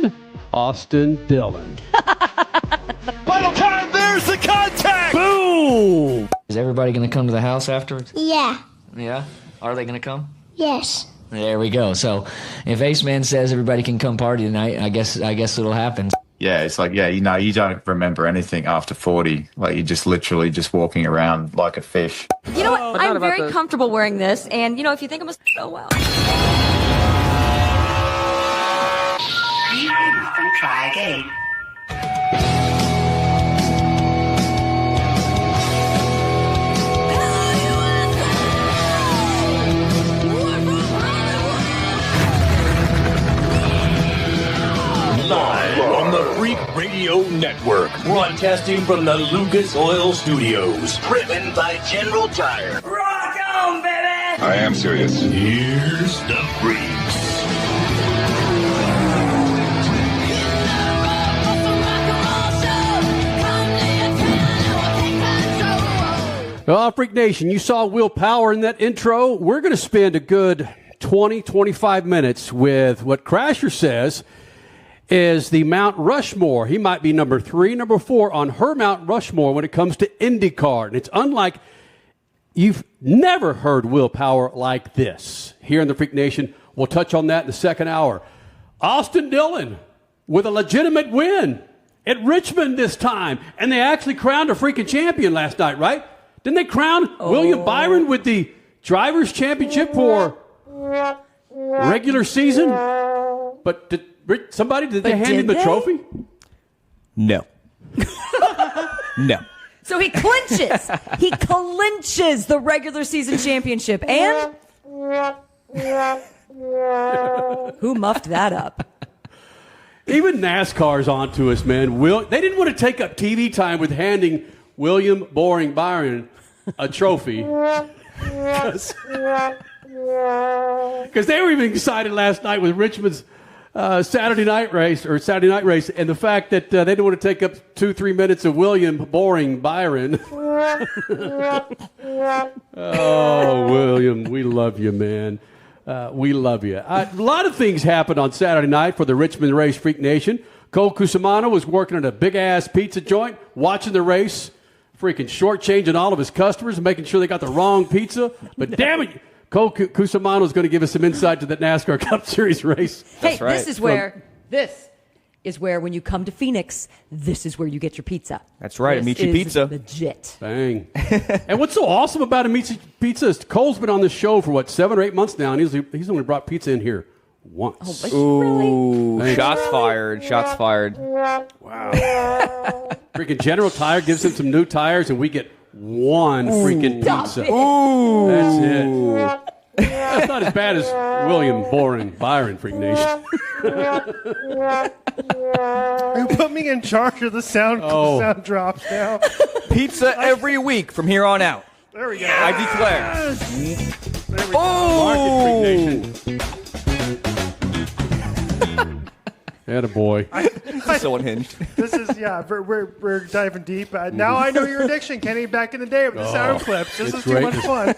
and Austin Dillon. Final time, there's the contact! Boom! Is everybody going to come to the house afterwards? Yeah. Yeah? Are they going to come? Yes. There we go. So if Ace Man says everybody can come party tonight, I guess it'll happen. Yeah, it's like, you don't remember anything after 40. Like, you're just literally just walking around like a fish. You know what? I'm very comfortable wearing this, and, if you think I'm so well. You hang up and try again. Live on the Freak Radio Network, broadcasting from the Lucas Oil Studios, driven by General Tire. Rock on, baby! I am serious. Here's the Freaks. Freak Nation, you saw Will Power in that intro. We're going to spend a good 20, 25 minutes with what Crasher says is the Mount Rushmore. He might be number 3, number 4 on her Mount Rushmore when it comes to IndyCar. And it's unlike, you've never heard Will Power like this here in the Freak Nation. We'll touch on that in the second hour. Austin Dillon with a legitimate win at Richmond this time. And they actually crowned a freaking champion last night, right? Didn't they crown William Byron with the Drivers' Championship for regular season? But did they hand him the trophy? No. No. So he clinches. He clinches the regular season championship. And who muffed that up? Even NASCAR's onto us, man. They didn't want to take up TV time with handing William Boring Byron a trophy. Because they were even excited last night with Richmond's Saturday night race, and the fact that they didn't want to take up 2-3 minutes of William Boring Byron. Oh, William, we love you, man. We love you. A lot of things happened on Saturday night for the Richmond race, Freak Nation. Cole Cusimano was working at a big-ass pizza joint, watching the race, freaking shortchanging all of his customers, making sure they got the wrong pizza. But damn it, Cole Cusimano is going to give us some insight to that NASCAR Cup Series race. Hey, right. This is where when you come to Phoenix, this is where you get your pizza. That's right, Amici Pizza. Legit. Bang. And what's so awesome about Amici Pizza is Cole's been on this show for, 7 or 8 months now, and he's only brought pizza in here once. Ooh, really? Shots fired. Shots fired. Wow. Freaking General Tire gives him some new tires, and we get one freaking pizza. Ooh. That's it. That's not as bad as William Boring Byron, Freak Nation. You put me in charge of the sound drops now. Pizza every week from here on out. There we go. I declare. There we go. Oh! Attaboy. So unhinged. This is, we're diving deep. Now I know your addiction, Kenny, back in the day with the sound clips. This is too much fun.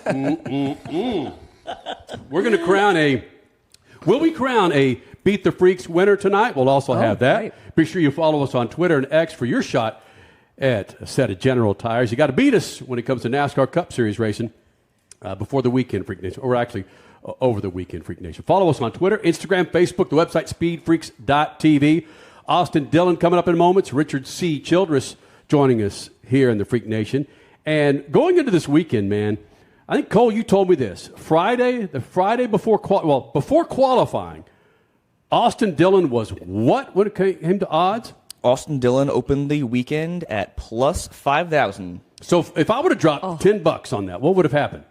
We're going to crown will we crown a Beat the Freaks winner tonight? We'll also have that. Right. Be sure you follow us on Twitter and X for your shot at a set of General Tires. You got to beat us when it comes to NASCAR Cup Series racing before the weekend, Freak Nation, or actually over the weekend, Freak Nation. Follow us on Twitter, Instagram, Facebook, the website, speedfreaks.tv. Austin Dillon coming up in moments. Richard C. Childress joining us here in the Freak Nation. And going into this weekend, man, I think, Cole, you told me this. The Friday before qualifying, Austin Dillon was what when it came to odds? Austin Dillon opened the weekend at plus 5,000. So if I would have dropped $10 on that, what would have happened?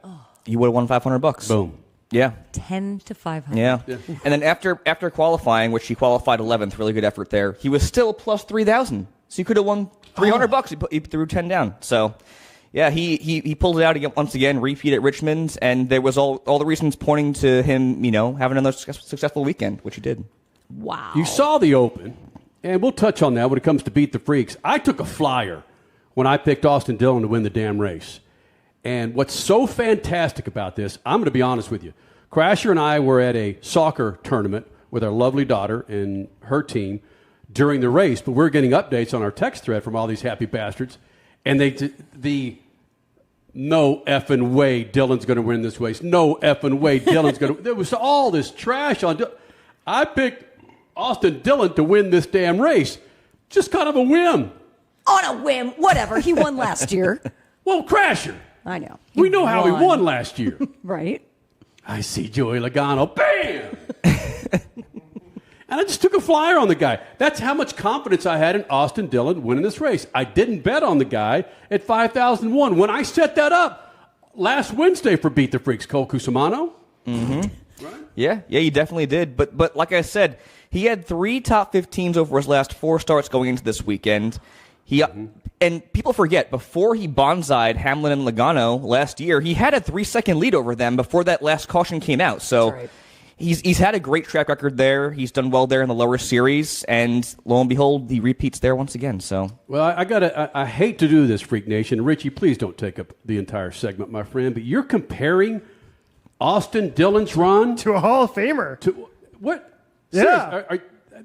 You would have won $500. Boom. Yeah. 10 to 500. Yeah. And then after qualifying, which he qualified 11th, really good effort there, he was still plus 3,000. So you could have won $300. He threw 10 down. So, yeah, he pulled it out again, once again, repeat at Richmond, and there was all the reasons pointing to him, having another successful weekend, which he did. Wow. You saw the Open, and we'll touch on that when it comes to Beat the Freaks. I took a flyer when I picked Austin Dillon to win the damn race. And what's so fantastic about this, I'm going to be honest with you. Crasher and I were at a soccer tournament with our lovely daughter and her team during the race, but we're getting updates on our text thread from all these happy bastards, and the no effing way Dillon's going to win this race. No effing way Dillon's going to. There was all this trash on. I picked Austin Dillon to win this damn race, just kind of a whim. On a whim, whatever. He won last year. Well, Crasher. I know. We know how he won last year. Right. I see Joey Logano. Bam! And I just took a flyer on the guy. That's how much confidence I had in Austin Dillon winning this race. I didn't bet on the guy at 5,001. When I set that up last Wednesday for Beat the Freaks, Cole Cusimano. Mm-hmm. Right? Yeah, you definitely did. But like I said, he had 3 top 15s over his last 4 starts going into this weekend. And people forget, before he bonsai'd Hamlin and Logano last year, he had a 3-second lead over them before that last caution came out. So right. he's had a great track record there. He's done well there in the lower series, and lo and behold, he repeats there once again. So well, I hate to do this, Freak Nation. Richie, please don't take up the entire segment, my friend. But you're comparing Austin Dillon's run to a Hall of Famer. To what? Yeah.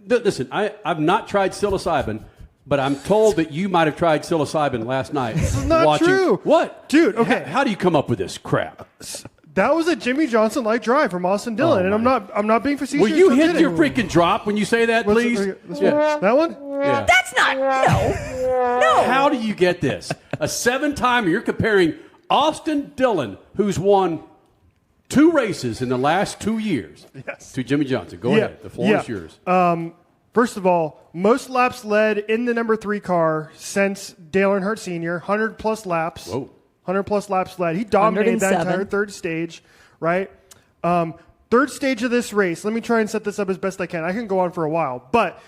Listen, I've not tried psilocybin. But I'm told that you might have tried psilocybin last night. This is not true. What? Dude, okay. How do you come up with this crap? That was a Jimmy Johnson-like drive from Austin Dillon, and I'm not being facetious. Will you hit your freaking drop when you say that, please? That one? Yeah. That's not, no. How do you get this? A 7-timer, you're comparing Austin Dillon, who's won 2 races in the last 2 years, to Jimmy Johnson. Go ahead. The floor is yours. First of all, most laps led in the number 3 car since Dale Earnhardt Sr., 100-plus laps. Whoa. 100-plus laps led. He dominated that entire third stage, right? Third stage of this race, let me try and set this up as best I can. I can go on for a while. But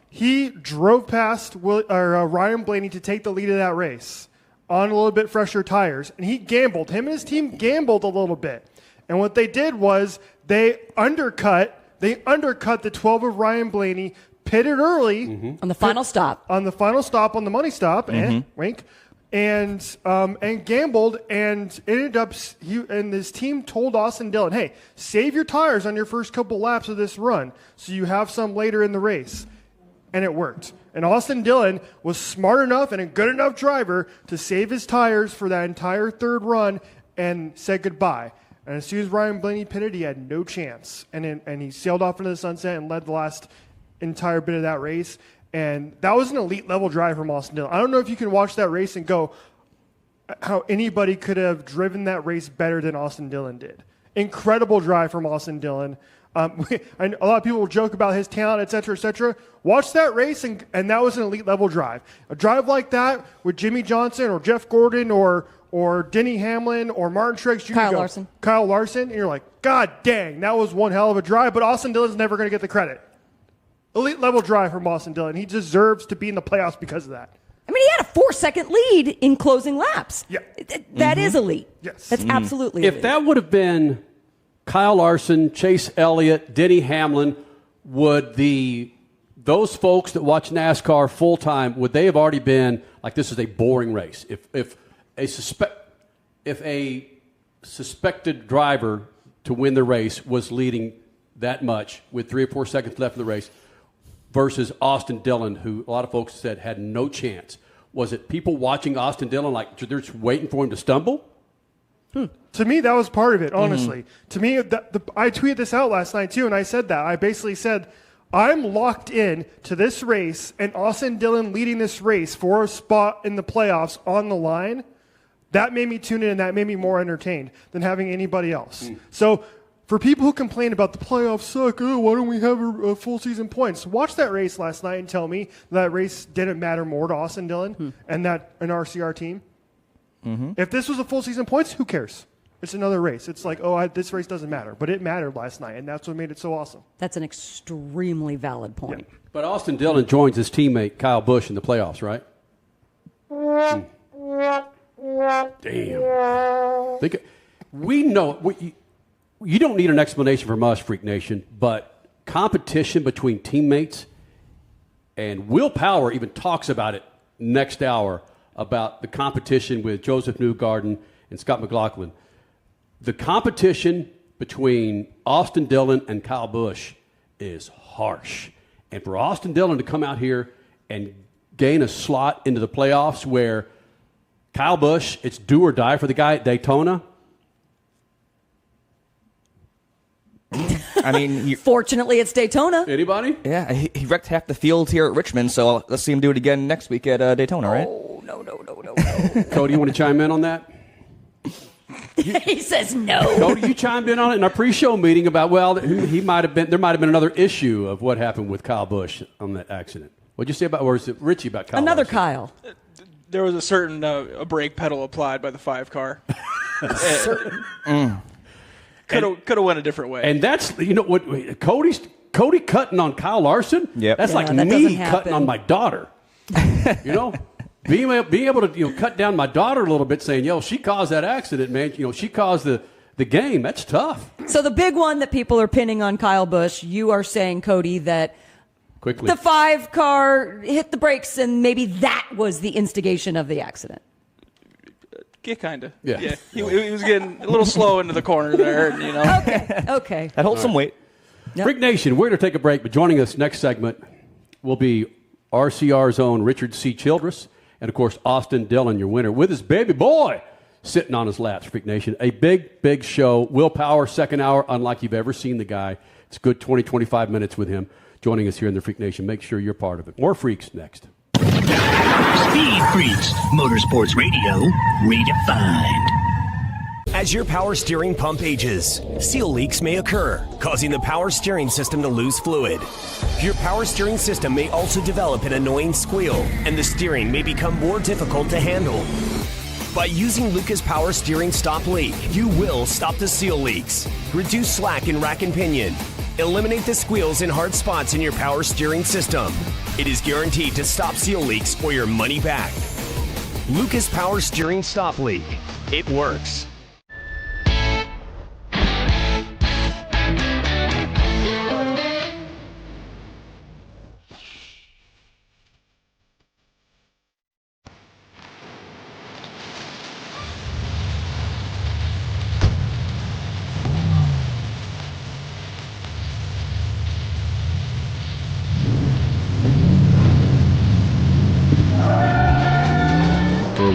he drove past Ryan Blaney to take the lead of that race on a little bit fresher tires. And he gambled. Him and his team gambled a little bit. And what they did was they undercut the 12 of Ryan Blaney, pitted early. On the final stop. On the final stop, on the money stop, wink, and gambled, and ended up, and his team told Austin Dillon, hey, save your tires on your first couple laps of this run so you have some later in the race. And it worked. And Austin Dillon was smart enough and a good enough driver to save his tires for that entire third run and said goodbye. And as soon as Ryan Blaney pitted, he had no chance. And he sailed off into the sunset and led the last entire bit of that race. And that was an elite level drive from Austin Dillon. I don't know if you can watch that race and go how anybody could have driven that race better than Austin Dillon did. Incredible drive from Austin Dillon. A lot of people will joke about his talent, et cetera, et cetera. Watch that race, and that was an elite level drive. A drive like that with Jimmy Johnson or Jeff Gordon or Denny Hamlin or Martin Truex Jr. Kyle Larson, and you're like, God dang, that was one hell of a drive, but Austin Dillon's never going to get the credit. Elite level drive from Austin Dillon. He deserves to be in the playoffs because of that. I mean, he had a 4-second lead in closing laps. Yeah. That is elite. Yes. That's absolutely elite. If that would have been Kyle Larson, Chase Elliott, Denny Hamlin, would those folks that watch NASCAR full time, would they have already been like, this is a boring race? If a suspected driver to win the race was leading that much with 3 or 4 seconds left in the race versus Austin Dillon, who a lot of folks said had no chance, was it people watching Austin Dillon like they're just waiting for him to stumble? To me, that was part of it, honestly. To me, I tweeted this out last night, too, and I said that. I basically said, I'm locked in to this race, and Austin Dillon leading this race for a spot in the playoffs on the line. That made me tune in, and that made me more entertained than having anybody else. So for people who complain about the playoffs suck, why don't we have a full season points? Watch that race last night and tell me that race didn't matter more to Austin Dillon and an RCR team. If this was a full season points, who cares? It's another race. It's like, this race doesn't matter. But it mattered last night, and that's what made it so awesome. That's an extremely valid point. Yeah. But Austin Dillon joins his teammate Kyle Busch in the playoffs, right? Damn. We know. You don't need an explanation from us, Freak Nation, but competition between teammates, and Will Power even talks about it next hour, about the competition with Joseph Newgarden and Scott McLaughlin. The competition between Austin Dillon and Kyle Busch is harsh. And for Austin Dillon to come out here and gain a slot into the playoffs where Kyle Busch, it's do or die for the guy at Daytona. I mean, fortunately, it's Daytona. Anybody? Yeah, he wrecked half the field here at Richmond, so let's see him do it again next week at Daytona, right? Oh, no. Cody, you want to chime in on that? He says no. Cody, you chimed in on it in our pre-show meeting about, well, there might have been another issue of what happened with Kyle Busch on that accident. What'd you say about, or is it Richie about Kyle Another Busch? Kyle. There was a certain a brake pedal applied by the 5 car. Could have went a different way. And that's, what, Cody cutting on Kyle Larson? Yep. That's like that me doesn't cutting happen. on my daughter. Being able to cut down my daughter a little bit, saying, she caused that accident, man. She caused the game. That's tough. So the big one that people are pinning on Kyle Busch, you are saying, Cody, that Quickly. the 5 car hit the brakes and maybe that was the instigation of the accident. Yeah, kind of. Yeah. He was getting a little slow into the corner there, Okay. That holds some weight. Yep. Freak Nation, we're going to take a break, but joining us next segment will be RCR's own Richard C. Childress and, of course, Austin Dillon, your winner, with his baby boy sitting on his laps, Freak Nation. A big, big show. Willpower, second hour, unlike you've ever seen the guy. It's a good 20, 25 minutes with him joining us here in the Freak Nation. Make sure you're part of it. More Freaks next. Speed Freaks, Motorsports Radio, redefined. As your power steering pump ages, seal leaks may occur, causing the power steering system to lose fluid. Your power steering system may also develop an annoying squeal, and the steering may become more difficult to handle. By using Lucas Power Steering Stop Leak, you will stop the seal leaks, reduce slack in rack and pinion, eliminate the squeals and hard spots in your power steering system. It is guaranteed to stop seal leaks or your money back. Lucas Power Steering Stop Leak. It works.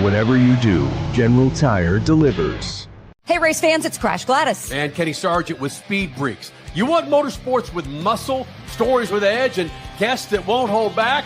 Whatever you do, General Tire delivers. Hey, race fans, it's Crash Gladys. And Kenny Sargent with SpeedFreaks. You want motorsports with muscle, stories with edge, and guests that won't hold back?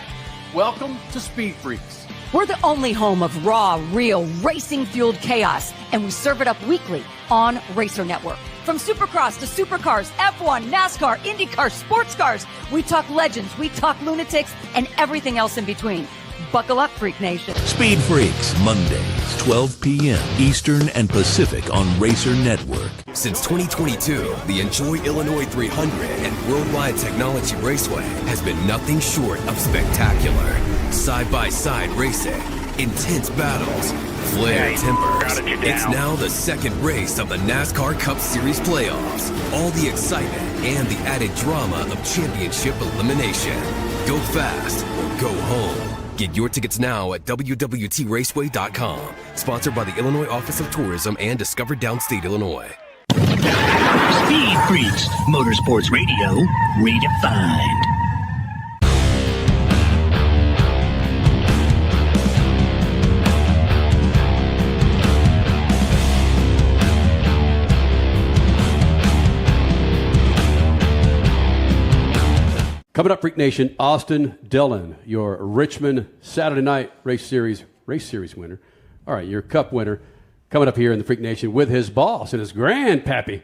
Welcome to SpeedFreaks. We're the only home of raw, real, racing-fueled chaos, and we serve it up weekly on Racer Network. From Supercross to Supercars, F1, NASCAR, IndyCar, sports cars, we talk legends, we talk lunatics, and everything else in between. Buckle up, Freak Nation. Speed Freaks, Mondays, 12 p.m. Eastern and Pacific on Racer Network. Since 2022, the Enjoy Illinois 300 and Worldwide Technology Raceway has been nothing short of spectacular. Side-by-side racing, intense battles, flared tempers. It's now the second race of the NASCAR Cup Series playoffs. All the excitement and the added drama of championship elimination. Go fast or go home. Get your tickets now at www.raceway.com. Sponsored by the Illinois Office of Tourism and Discover Downstate, Illinois. Speed Freaks, Motorsports Radio, redefined. Coming up, Freak Nation, Austin Dillon, your Richmond Saturday night race series winner. All right, your Cup winner, coming up here in the Freak Nation with his boss and his grandpappy,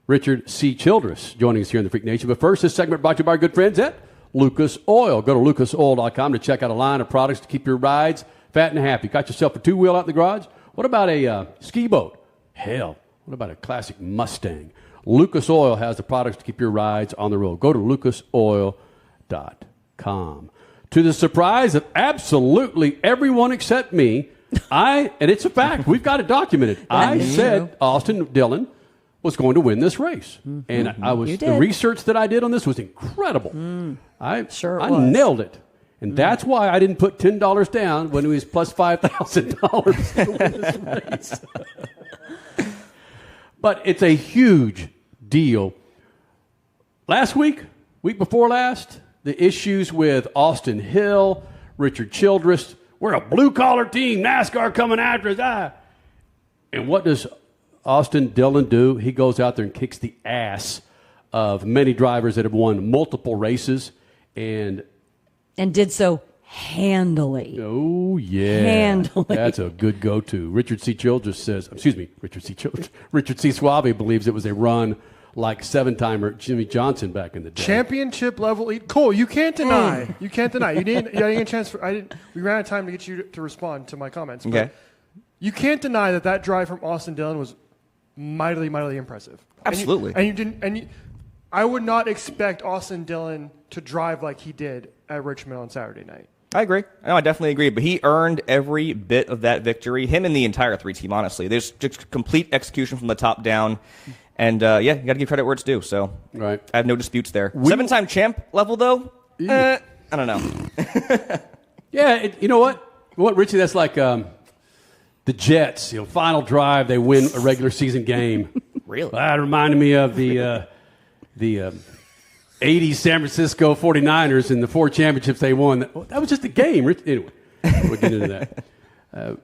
Richard C. Childress, joining us here in the Freak Nation. But first, this segment brought to you by our good friends at Lucas Oil. Go to lucasoil.com to check out a line of products to keep your rides fat and happy. Got yourself a two-wheel out in the garage? What about a ski boat? Hell, what about a classic Mustang? Lucas Oil has the products to keep your rides on the road. Go to lucasoil.com. To the surprise of absolutely everyone except me, and it's a fact, we've got it documented. I said Austin Dillon was going to win this race. And the research that I did on this was incredible. I nailed it. And that's why I didn't put $10 down when it was plus $5,000 to win this race. But it's a huge deal. Last week, Week before last, the issues with Austin Hill, Richard Childress. We're a blue-collar team. NASCAR coming after us. And what does Austin Dillon do? He goes out there and kicks the ass of many drivers that have won multiple races. And did so handily. Oh, yeah. Handily. That's a good go-to. Richard C. Suave believes it was a run like seven-timer Jimmy Johnson back in the day. Championship level. Cole, you can't deny. You can't deny. You didn't get a chance. We ran out of time to get you to respond to my comments. Okay. You can't deny that drive from Austin Dillon was mightily, mightily impressive. Absolutely. And you didn't. I would not expect Austin Dillon to drive like he did at Richmond on Saturday night. I agree. No, I definitely agree. But he earned every bit of that victory. Him and the entire 3-team, honestly. There's just complete execution from the top down. And, you got to give credit where it's due. So right. I have no disputes there. 7-time champ level, though? I don't know. Yeah, you know what? Richie, that's like the Jets. Final drive, they win a regular season game. Really? That reminded me of the 80s San Francisco 49ers and the 4 championships they won. That was just a game. Anyway, we'll get into that.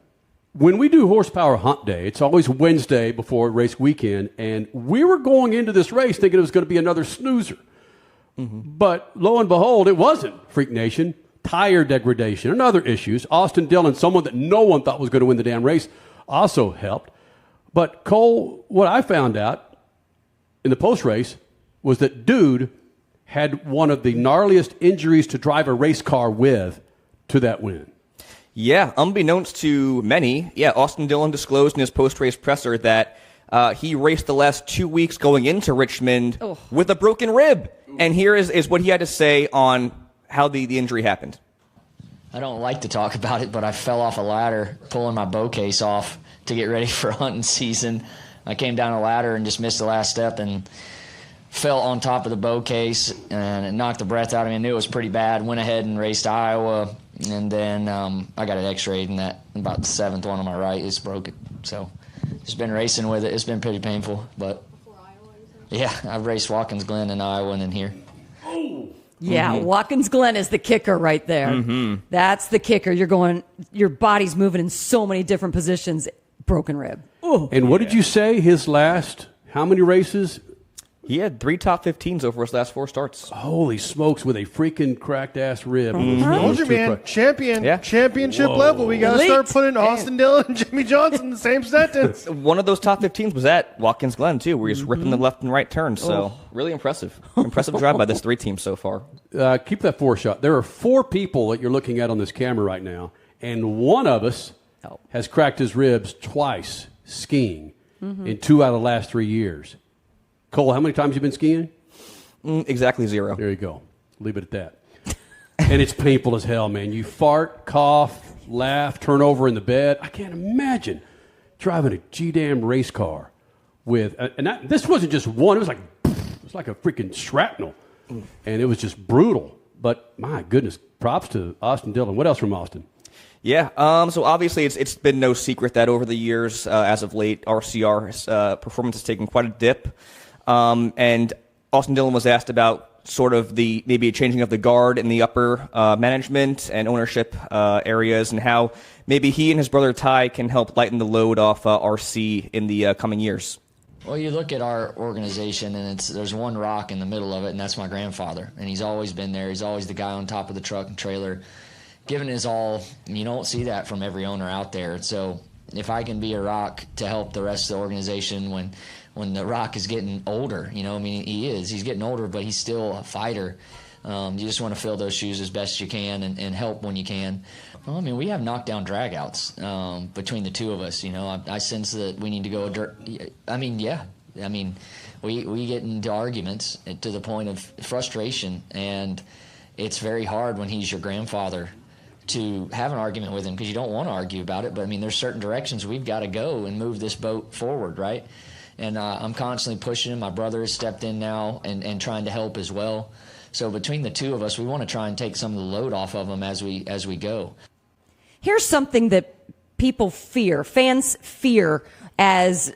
When we do Horsepower Hunt Day, it's always Wednesday before race weekend, and we were going into this race thinking it was going to be another snoozer. Mm-hmm. But lo and behold, it wasn't, Freak Nation. Tire degradation and other issues. Austin Dillon, someone that no one thought was going to win the damn race, also helped. But Cole, what I found out in the post-race was that dude had one of the gnarliest injuries to drive a race car with to that win. Yeah, unbeknownst to many, Austin Dillon disclosed in his post-race presser that he raced the last 2 weeks going into Richmond with a broken rib. And here is what he had to say on how the injury happened. I don't like to talk about it, but I fell off a ladder pulling my bow case off to get ready for hunting season. I came down a ladder and just missed the last step and fell on top of the bow case, and it knocked the breath out of me. I knew it was pretty bad. Went ahead and raced Iowa, and then I got it x-rayed, and that about the 7th one on my right is broken. So just been racing with it. It's been pretty painful, but yeah, I've raced Watkins Glen in Iowa and then here. Yeah, Watkins Glen is the kicker right there. Mm-hmm. That's the kicker. Your body's moving in so many different positions. Broken rib. Ooh. And what did you say his last, how many races? He had 3 top 15s over his last 4 starts. Holy smokes, with a freaking cracked-ass rib. Told you, man. Championship level. We got to start putting Austin Dillon and Jimmy Johnson in the same sentence. One of those top 15s was at Watkins Glen, too, where he's ripping the left and right turns. So, really impressive. Impressive drive by this 3-team so far. Keep that 4 shot. There are 4 people that you're looking at on this camera right now, and one of us has cracked his ribs twice skiing in 2 out of the last 3 years. Cole, how many times have you been skiing? Exactly 0. There you go. Leave it at that. And it's painful as hell, man. You fart, cough, laugh, turn over in the bed. I can't imagine driving a G-damn race car with, this wasn't just one. It was like a freaking shrapnel. And it was just brutal. But my goodness, props to Austin Dillon. What else from Austin? Yeah, so obviously it's been no secret that over the years, as of late, RCR's performance has taken quite a dip. And Austin Dillon was asked about sort of maybe a changing of the guard in the upper management and ownership areas, and how maybe he and his brother Ty can help lighten the load off RC in the coming years. Well, you look at our organization, and there's one rock in the middle of it, and that's my grandfather. And he's always been there. He's always the guy on top of the truck and trailer, giving his all. You don't see that from every owner out there. So if I can be a rock to help the rest of the organization when the rock is getting older, he's getting older, but he's still a fighter. You just want to fill those shoes as best you can and help when you can. Well, we have knockdown dragouts between the two of us. I sense that we need to go. We get into arguments to the point of frustration, and it's very hard when he's your grandfather to have an argument with him, because you don't want to argue about it. But there's certain directions we've got to go and move this boat forward, right? And I'm constantly pushing him. My brother has stepped in now and trying to help as well. So between the two of us, we want to try and take some of the load off of him as we go. Here's something that people fear, fans fear, as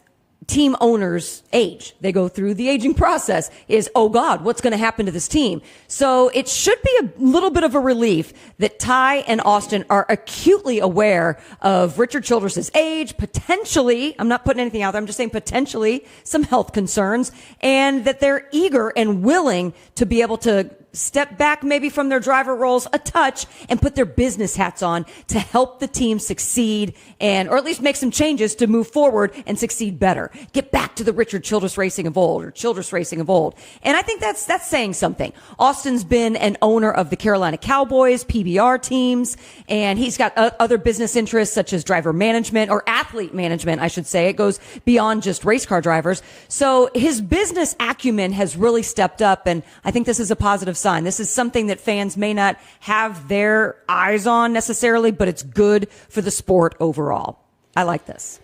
team owners age. They go through the aging process is, oh God, what's going to happen to this team? So it should be a little bit of a relief that Ty and Austin are acutely aware of Richard Childress's age, potentially, I'm not putting anything out there, I'm just saying potentially some health concerns, and that they're eager and willing to be able to step back maybe from their driver roles a touch and put their business hats on to help the team succeed or at least make some changes to move forward and succeed better. Get back to the Richard Childress Racing of old or Childress Racing of old. And I think that's saying something. Austin's been an owner of the Carolina Cowboys, PBR teams, and he's got other business interests such as driver management or athlete management, I should say. It goes beyond just race car drivers. So his business acumen has really stepped up, and I think this is a positive sign. This is something that fans may not have their eyes on necessarily, but it's good for the sport overall. I like this.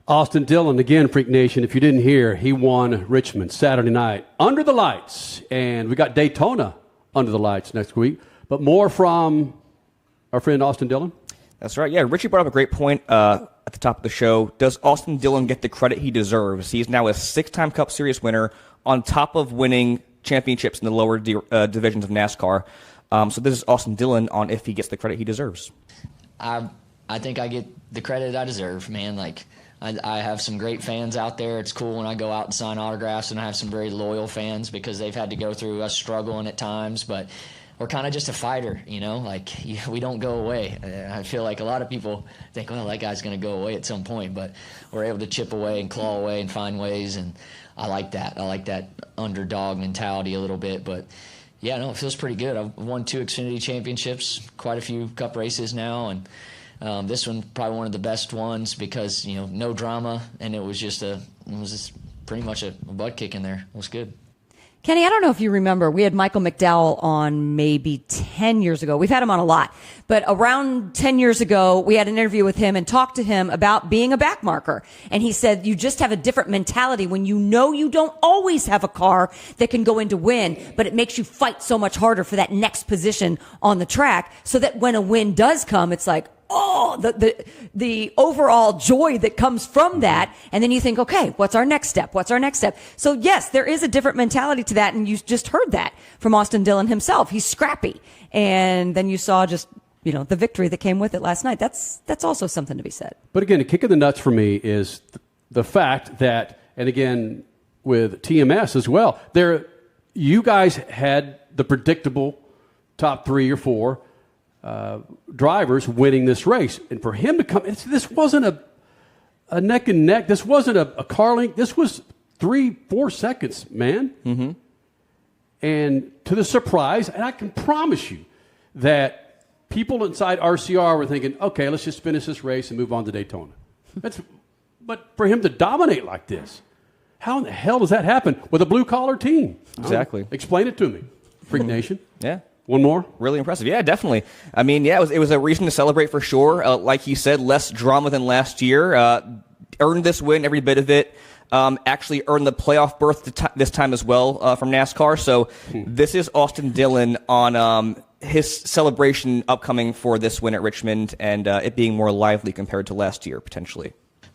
Austin Dillon, again, Freak Nation, if you didn't hear, he won Richmond Saturday night under the lights. And we got Daytona under the lights next week. But more from our friend Austin Dillon. That's right. Yeah, Richie brought up a great point at the top of the show. Does Austin Dillon get the credit he deserves? He's now a 6-time Cup Series winner on top of winning championships in the lower divisions of NASCAR. So this is Austin Dillon on if he gets the credit he deserves. I think I get the credit I deserve, man. Like, I have some great fans out there. It's cool when I go out and sign autographs, and I have some very loyal fans because they've had to go through us struggling at times, but we're kind of just a fighter, you know? Like, we don't go away. I feel like a lot of people think, well, that guy's going to go away at some point, but we're able to chip away and claw away and find ways, and I like that. I like that underdog mentality a little bit, but yeah, no, it feels pretty good. I've won 2 Xfinity championships, quite a few Cup races now, and this one probably one of the best ones because, you know, no drama, and it was just pretty much a butt kick in there. It was good. Kenny, I don't know if you remember, we had Michael McDowell on maybe 10 years ago. We've had him on a lot, but around 10 years ago, we had an interview with him and talked to him about being a backmarker. And he said, you just have a different mentality when you know you don't always have a car that can go in to win, but it makes you fight so much harder for that next position on the track so that when a win does come, it's like, oh, the overall joy that comes from that. And then you think, okay, what's our next step? What's our next step? So yes, there is a different mentality to that. And you just heard that from Austin Dillon himself. He's scrappy. And then you saw just, you know, the victory that came with it last night. That's also something to be said. But again, the kick in the nuts for me is the fact that, and again, with TMS as well, you guys had the predictable top 3 or 4 drivers winning this race. And for him to come, this wasn't a neck and neck. This wasn't a car link. This was 3-4 seconds, man. Mm-hmm. And to the surprise, and I can promise you that people inside RCR were thinking, okay, let's just finish this race and move on to Daytona. But for him to dominate like this, how in the hell does that happen with a blue-collar team? Exactly. Explain it to me, Freak Nation. Yeah. One more? Really impressive. Yeah, definitely. I mean, yeah, it was a reason to celebrate for sure. Like he said, less drama than last year. Earned this win, every bit of it. Actually earned the playoff berth this time as well from NASCAR. So this is Austin Dillon on his celebration upcoming for this win at Richmond and it being more lively compared to last year, potentially.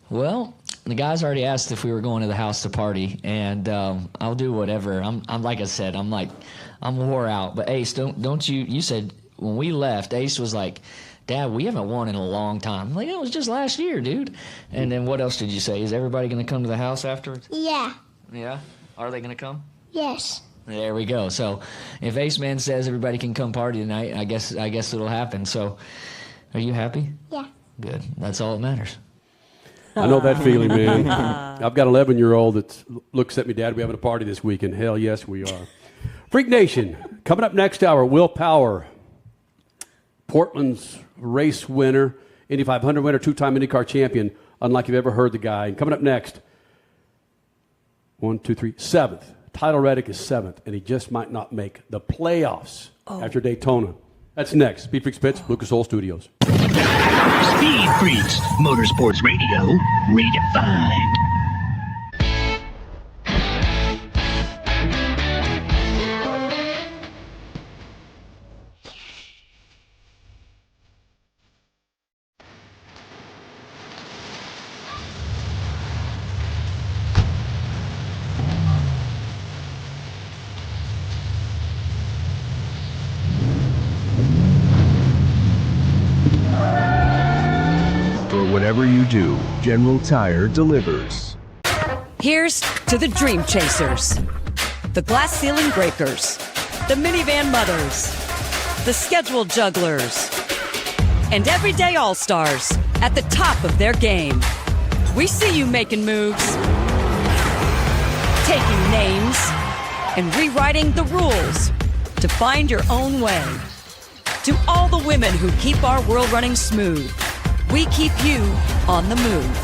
Well, the guys already asked if we were going to the house to party, and I'll do whatever. I'm like I said, I'm wore out. But Ace, don't you said when we left, Ace was like, Dad, we haven't won in a long time. I'm like, it was just last year, dude. And then what else did you say? Is everybody going to come to the house afterwards? Yeah. Yeah? Are they going to come? Yes. There we go. So if Ace Man says everybody can come party tonight, I guess it'll happen. So are you happy? Yeah. Good. That's all that matters. I know that feeling, man. I've got an 11-year-old that looks at me, Dad, we're having a party this weekend. Hell yes, we are. Freak Nation, coming up next hour, Will Power, Portland's race winner, Indy 500 winner, 2-time IndyCar champion, unlike you've ever heard the guy. And coming up next, 7th. Tyler Reddick is 7th, and he just might not make the playoffs after Daytona. That's next. SpeedFreaks Pits, Lucas Oil Studios. Speed Freaks, Motorsports Radio, redefined. whatever you do, General Tire delivers. Here's to the Dream Chasers, the glass ceiling breakers, the minivan mothers, the scheduled jugglers, and everyday all-stars at the top of their game. We see you making moves, taking names, and rewriting the rules to find your own way. To all the women who keep our world running smooth, we keep you on the move.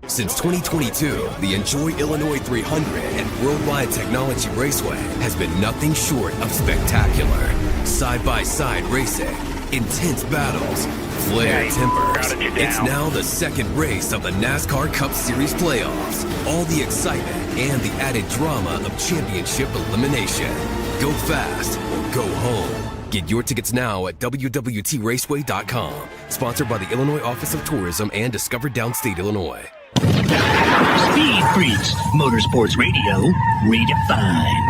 Since 2022, the Enjoy Illinois 300 and Worldwide Technology Raceway has been nothing short of spectacular. Side-by-side racing, intense battles, flared tempers. It's now the second race of the NASCAR Cup Series playoffs. All the excitement and the added drama of championship elimination. Go fast or go home. Get your tickets now at WWTRaceway.com. Sponsored by the Illinois Office of Tourism and Discover Downstate Illinois. SpeedFreaks, Motorsports Radio, redefined.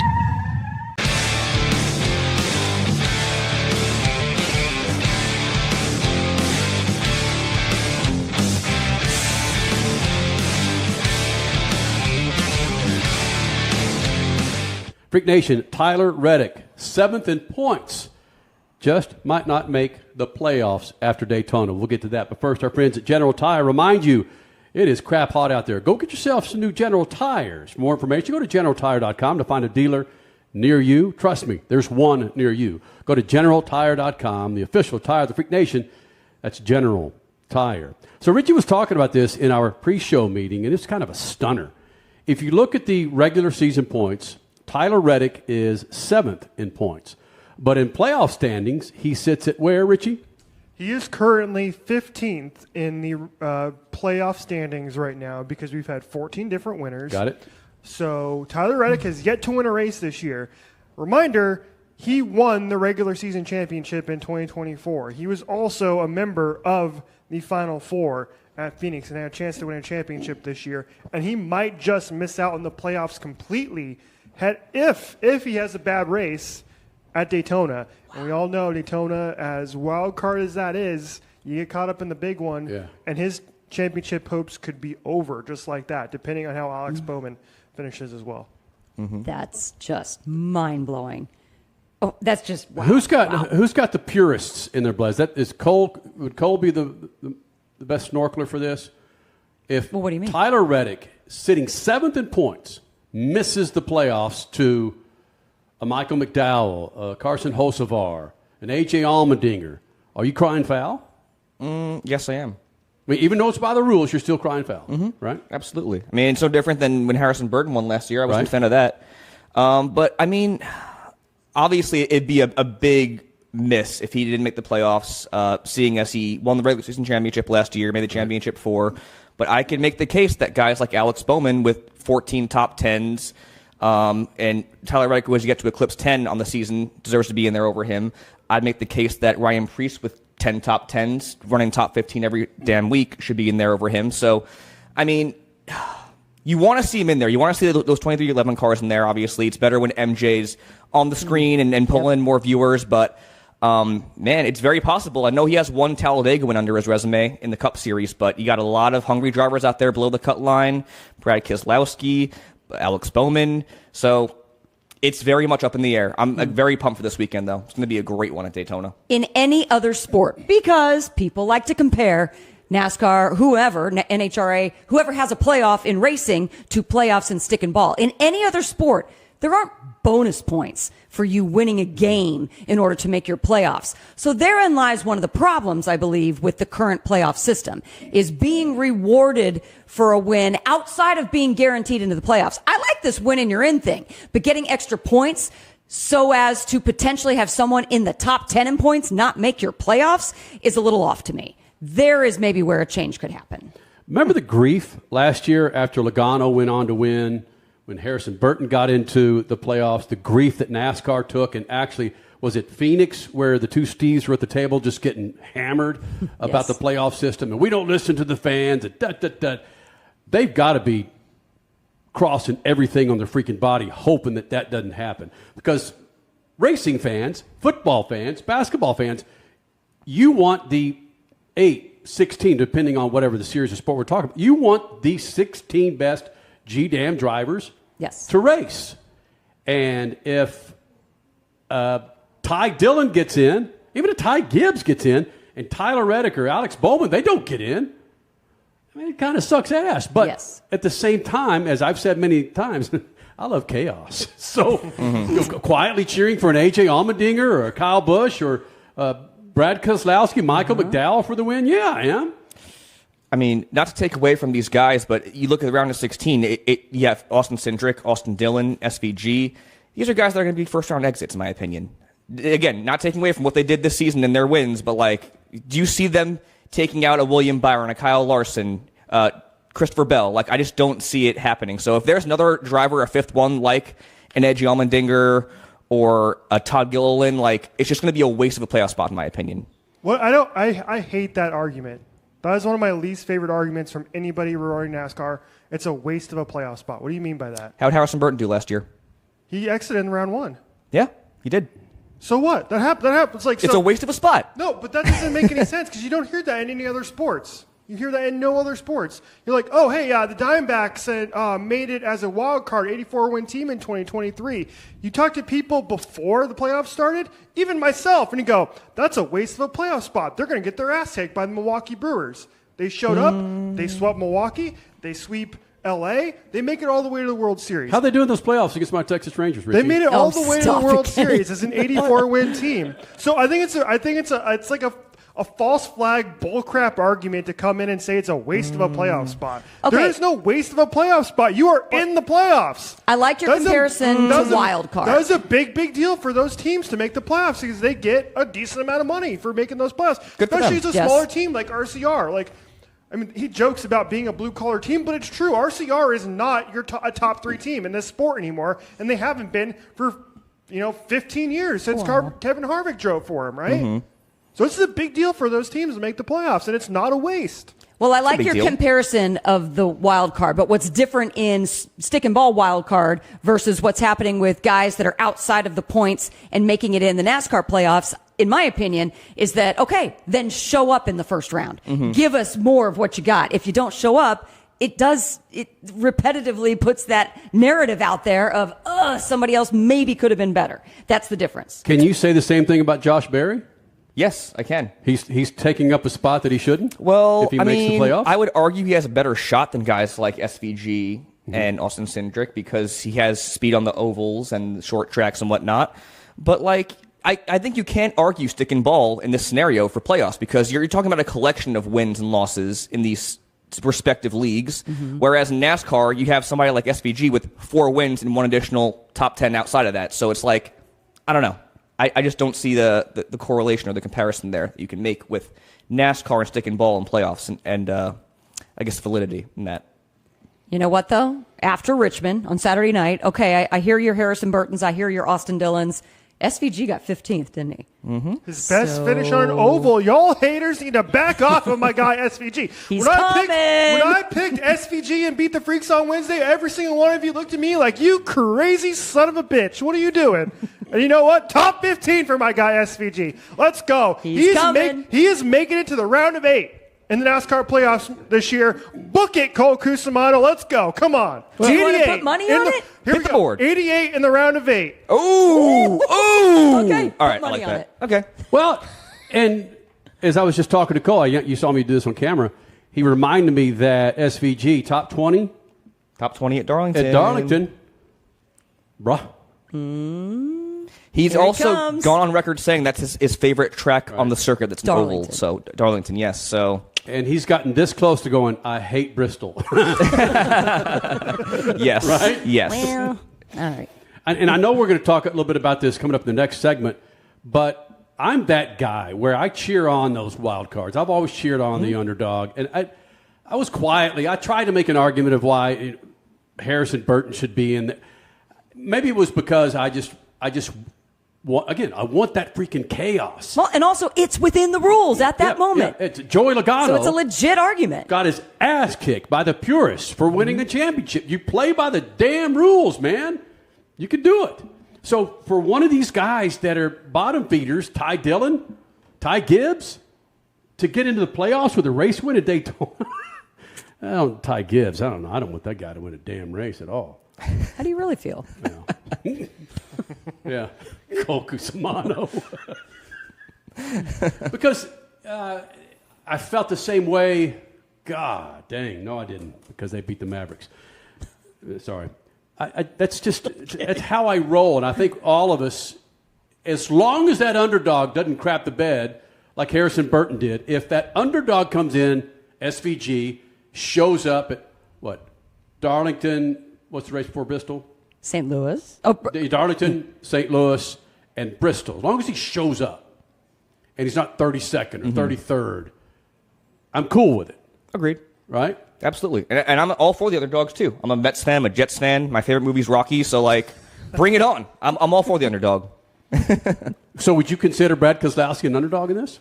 Freak Nation, Tyler Reddick, 7th in points. Just might not make the playoffs after Daytona. We'll get to that. But first, our friends at General Tire remind you, it is crap hot out there. Go get yourself some new General Tires. For more information, go to GeneralTire.com to find a dealer near you. Trust me, there's one near you. Go to GeneralTire.com, the official tire of the Freak Nation. That's General Tire. So Richie was talking about this in our pre-show meeting, and it's kind of a stunner. If you look at the regular season points, Tyler Reddick is 7th in points. But in playoff standings, he sits at where, Richie? He is currently 15th in the playoff standings right now because we've had 14 different winners. Got it. So Tyler Reddick has yet to win a race this year. Reminder, he won the regular season championship in 2024. He was also a member of the Final Four at Phoenix and had a chance to win a championship this year. And he might just miss out on the playoffs completely if he has a bad race at Daytona. And we all know Daytona, as wild card as that is, you get caught up in the big one, and his championship hopes could be over just like that, depending on how Alex Bowman finishes as well. Mm-hmm. That's just mind-blowing. Oh, that's just wow. Who's got the purists in their blood? Would Cole be the best snorkeler for this? What do you mean? Tyler Reddick, sitting 7th in points, misses the playoffs to a Michael McDowell, Carson Hocevar, an A.J. Allmendinger. Are you crying foul? Yes, I am. I mean, even though it's by the rules, you're still crying foul, right? Absolutely. I mean, it's no different than when Harrison Burton won last year. I was a fan of that. But, I mean, obviously it'd be a big miss if he didn't make the playoffs, seeing as he won the regular season championship last year, made the championship 4. But I can make the case that guys like Alex Bowman with 14 top 10s, and Tyler Reddick, who has yet to eclipse 10 on the season, deserves to be in there over him. I'd make the case that Ryan Preece with 10 top 10s, running top 15 every damn week, should be in there over him. So, I mean, you want to see him in there. You want to see those 2311 cars in there, obviously. It's better when MJ's on the screen and pull in more viewers, but man, it's very possible. I know he has one Talladega win under his resume in the Cup Series, but you got a lot of hungry drivers out there below the cut line. Brad Keselowski, Alex Bowman. So it's very much up in the air. I'm very pumped for this weekend, though. It's going to be a great one at Daytona. In any other sport, because people like to compare NASCAR, whoever, NHRA, whoever has a playoff in racing to playoffs in stick and ball. In any other sport, there aren't bonus points for you winning a game in order to make your playoffs. So therein lies one of the problems, I believe, with the current playoff system, is being rewarded for a win outside of being guaranteed into the playoffs. I like this win and you're in thing, but getting extra points so as to potentially have someone in the top 10 in points not make your playoffs is a little off to me. There is maybe where a change could happen. Remember the grief last year after Logano went on to win? When Harrison Burton got into the playoffs, the grief that NASCAR took, and actually, was it Phoenix where the two Steves were at the table just getting hammered about the playoff system, and we don't listen to the fans, and They've got to be crossing everything on their freaking body, hoping that doesn't happen. Because racing fans, football fans, basketball fans, you want the 8, 16, depending on whatever the series of sport we're talking about. You want the 16 best G-Dam drivers to race. And if Ty Dillon gets in, even if Ty Gibbs gets in, and Tyler Reddick or Alex Bowman, they don't get in, I mean, it kind of sucks ass. But at the same time, as I've said many times, I love chaos. So quietly cheering for an A.J. Allmendinger or a Kyle Busch or Brad Keselowski, Michael McDowell for the win? Yeah, I am. I mean, not to take away from these guys, but you look at the round of 16, you have Austin Cindric, Austin Dillon, SVG. These are guys that are going to be first-round exits, in my opinion. Again, not taking away from what they did this season and their wins, but, like, do you see them taking out a William Byron, a Kyle Larson, Christopher Bell? Like, I just don't see it happening. So if there's another driver, a fifth one, like an Edgy Allmendinger or a Todd Gilliland, like, it's just going to be a waste of a playoff spot, in my opinion. Well, I hate that argument. That is one of my least favorite arguments from anybody regarding NASCAR. It's a waste of a playoff spot. What do you mean by that? How'd Harrison Burton do last year? He exited in round 1. Yeah, he did. So what? That happens. Like, it's a waste of a spot. No, but that doesn't make any sense because you don't hear that in any other sports. You hear that in no other sports. You're like, oh, hey, the Diamondbacks made it as a wild card 84-win team in 2023. You talk to people before the playoffs started, even myself, and you go, that's a waste of a playoff spot. They're going to get their ass kicked by the Milwaukee Brewers. They showed up. They swept Milwaukee. They sweep L.A. They make it all the way to the World Series. How they doing those playoffs against my Texas Rangers, Richie? They made it all the way to the World Series as an 84-win team. So I think it's like a false flag bullcrap argument to come in and say it's a waste of a playoff spot. Okay. There is no waste of a playoff spot. You are in the playoffs. I like your comparison to wild card. That is a big deal for those teams to make the playoffs because they get a decent amount of money for making those playoffs. Especially as a smaller team like RCR. Like, I mean, he jokes about being a blue-collar team, but it's true. RCR is not a top 3 team in this sport anymore, and they haven't been for 15 years since Kevin Harvick drove for him, right? Mm-hmm. So this is a big deal for those teams to make the playoffs, and it's not a waste. Well, I like your comparison of the wild card, but what's different in stick and ball wild card versus what's happening with guys that are outside of the points and making it in the NASCAR playoffs, in my opinion, is that, okay, then show up in the first round. Mm-hmm. Give us more of what you got. If you don't show up, it repetitively puts that narrative out there of, somebody else maybe could have been better. That's the difference. Can you say the same thing about Josh Berry? Yes, I can. He's taking up a spot that he shouldn't? Well, if he makes the playoffs? I would argue he has a better shot than guys like SVG and Austin Cindric because he has speed on the ovals and short tracks and whatnot. But, like, I think you can't argue stick and ball in this scenario for playoffs because you're talking about a collection of wins and losses in these respective leagues, whereas in NASCAR, you have somebody like SVG with 4 wins and 1 additional top 10 outside of that. So it's like, I don't know. I just don't see the correlation or the comparison there that you can make with NASCAR and stick and ball and playoffs and I guess validity in that. You know what, though? After Richmond on Saturday night, okay, I hear your Harrison Burtons, I hear your Austin Dillons. SVG got 15th, didn't he? Mm-hmm. His best finish on an oval. Y'all haters need to back off of my guy SVG. He's coming. When I picked SVG and beat the Freaks on Wednesday, every single one of you looked at me like, you crazy son of a bitch. What are you doing? And you know what? Top 15 for my guy SVG. Let's go. He's coming. He is making it to the round of 8 in the NASCAR playoffs this year. Book it, Cole Cusimano. Let's go. Come on. Do you want to put money on it? Here we go. 88 in the round of 8. Ooh. Okay. All right, put money I like on that. it. Okay. Well, and as I was just talking to Cole, you saw me do this on camera. He reminded me that SVG top 20. Top 20 at Darlington. At Darlington. Bruh. He's Here he also comes. gone on record saying that's his favorite track on the circuit that's an oval. So Darlington, yes. So and he's gotten this close to going, I hate Bristol. Yes. Right? Yes. Well, all right. And I know we're going to talk a little bit about this coming up in the next segment, but I'm that guy where I cheer on those wild cards. I've always cheered on the underdog. And I was quietly, I tried to make an argument of why Harrison Burton should be in. Maybe it was because I just want, again, I want that freaking chaos. Well, and also, it's within the rules at that moment. Yeah. It's Joey Logano. So it's a legit argument. Got his ass kicked by the purists for winning a championship. You play by the damn rules, man. You can do it. So for one of these guys that are bottom feeders, Ty Dillon, Ty Gibbs, to get into the playoffs with a race win at Daytona. Ty Gibbs. I don't know. I don't want that guy to win a damn race at all. How do you really feel? Yeah. Cole Cusimano. Because I felt the same way. God dang. No, I didn't. Because they beat the Mavericks. Sorry. That's how I roll. And I think all of us, as long as that underdog doesn't crap the bed like Harrison Burton did, if that underdog comes in, SVG, shows up at, Darlington, what's the race before Bristol? St. Louis. Darlington, St. Louis, and Bristol. As long as he shows up and he's not 32nd or 33rd, I'm cool with it. Agreed. Right? Absolutely. And I'm all for the underdogs, too. I'm a Mets fan, I'm a Jets fan. My favorite movie's Rocky, so, bring it on. I'm all for the underdog. So would you consider Brad Keselowski an underdog in this?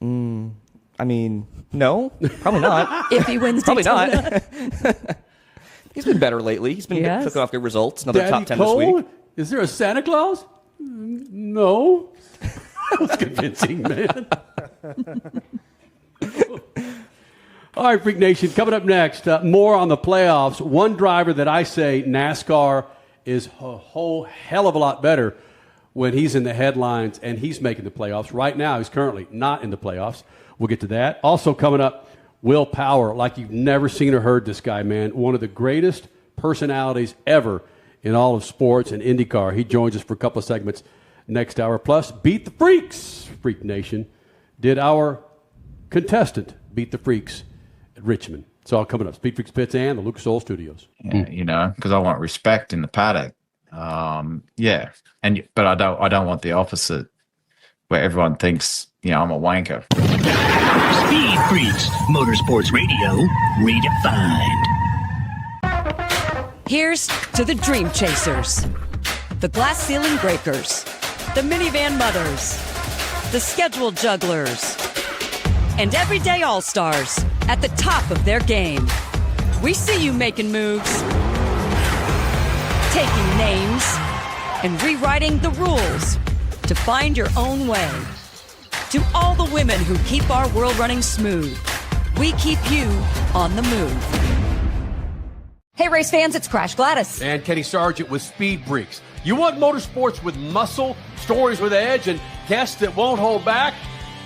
I mean, no, probably not. If he wins probably Daytona. not. He's been better lately. He's been cooking off good results. Another Daddy top 10 Cole? this week. Is there a Santa Claus? No. That was convincing, man. All right, Freak Nation, coming up next, more on the playoffs. One driver that I say NASCAR is a whole hell of a lot better when he's in the headlines and he's making the playoffs. Right now, he's currently not in the playoffs. We'll get to that. Also coming up, Will Power, like you've never seen or heard this guy, man. One of the greatest personalities ever in all of sports and IndyCar. He joins us for a couple of segments next hour. Plus, Beat the Freaks, Freak Nation. Did our contestant beat the Freaks at Richmond? It's all coming up. Speed Freaks Pits and the Lucas Oil Studios. Yeah, because I want respect in the paddock. But I don't want the opposite, where everyone thinks I'm a wanker. Speed Freaks, Motorsports Radio, redefined. Here's to the Dream Chasers, the glass ceiling breakers, the minivan mothers, the scheduled jugglers, and everyday all-stars at the top of their game. We see you making moves, taking names, and rewriting the rules to find your own way. To all the women who keep our world running smooth, we keep you on the move. Hey, race fans, it's Crash Gladys. And Kenny Sargent with Speed Freaks. You want motorsports with muscle, stories with edge, and guests that won't hold back?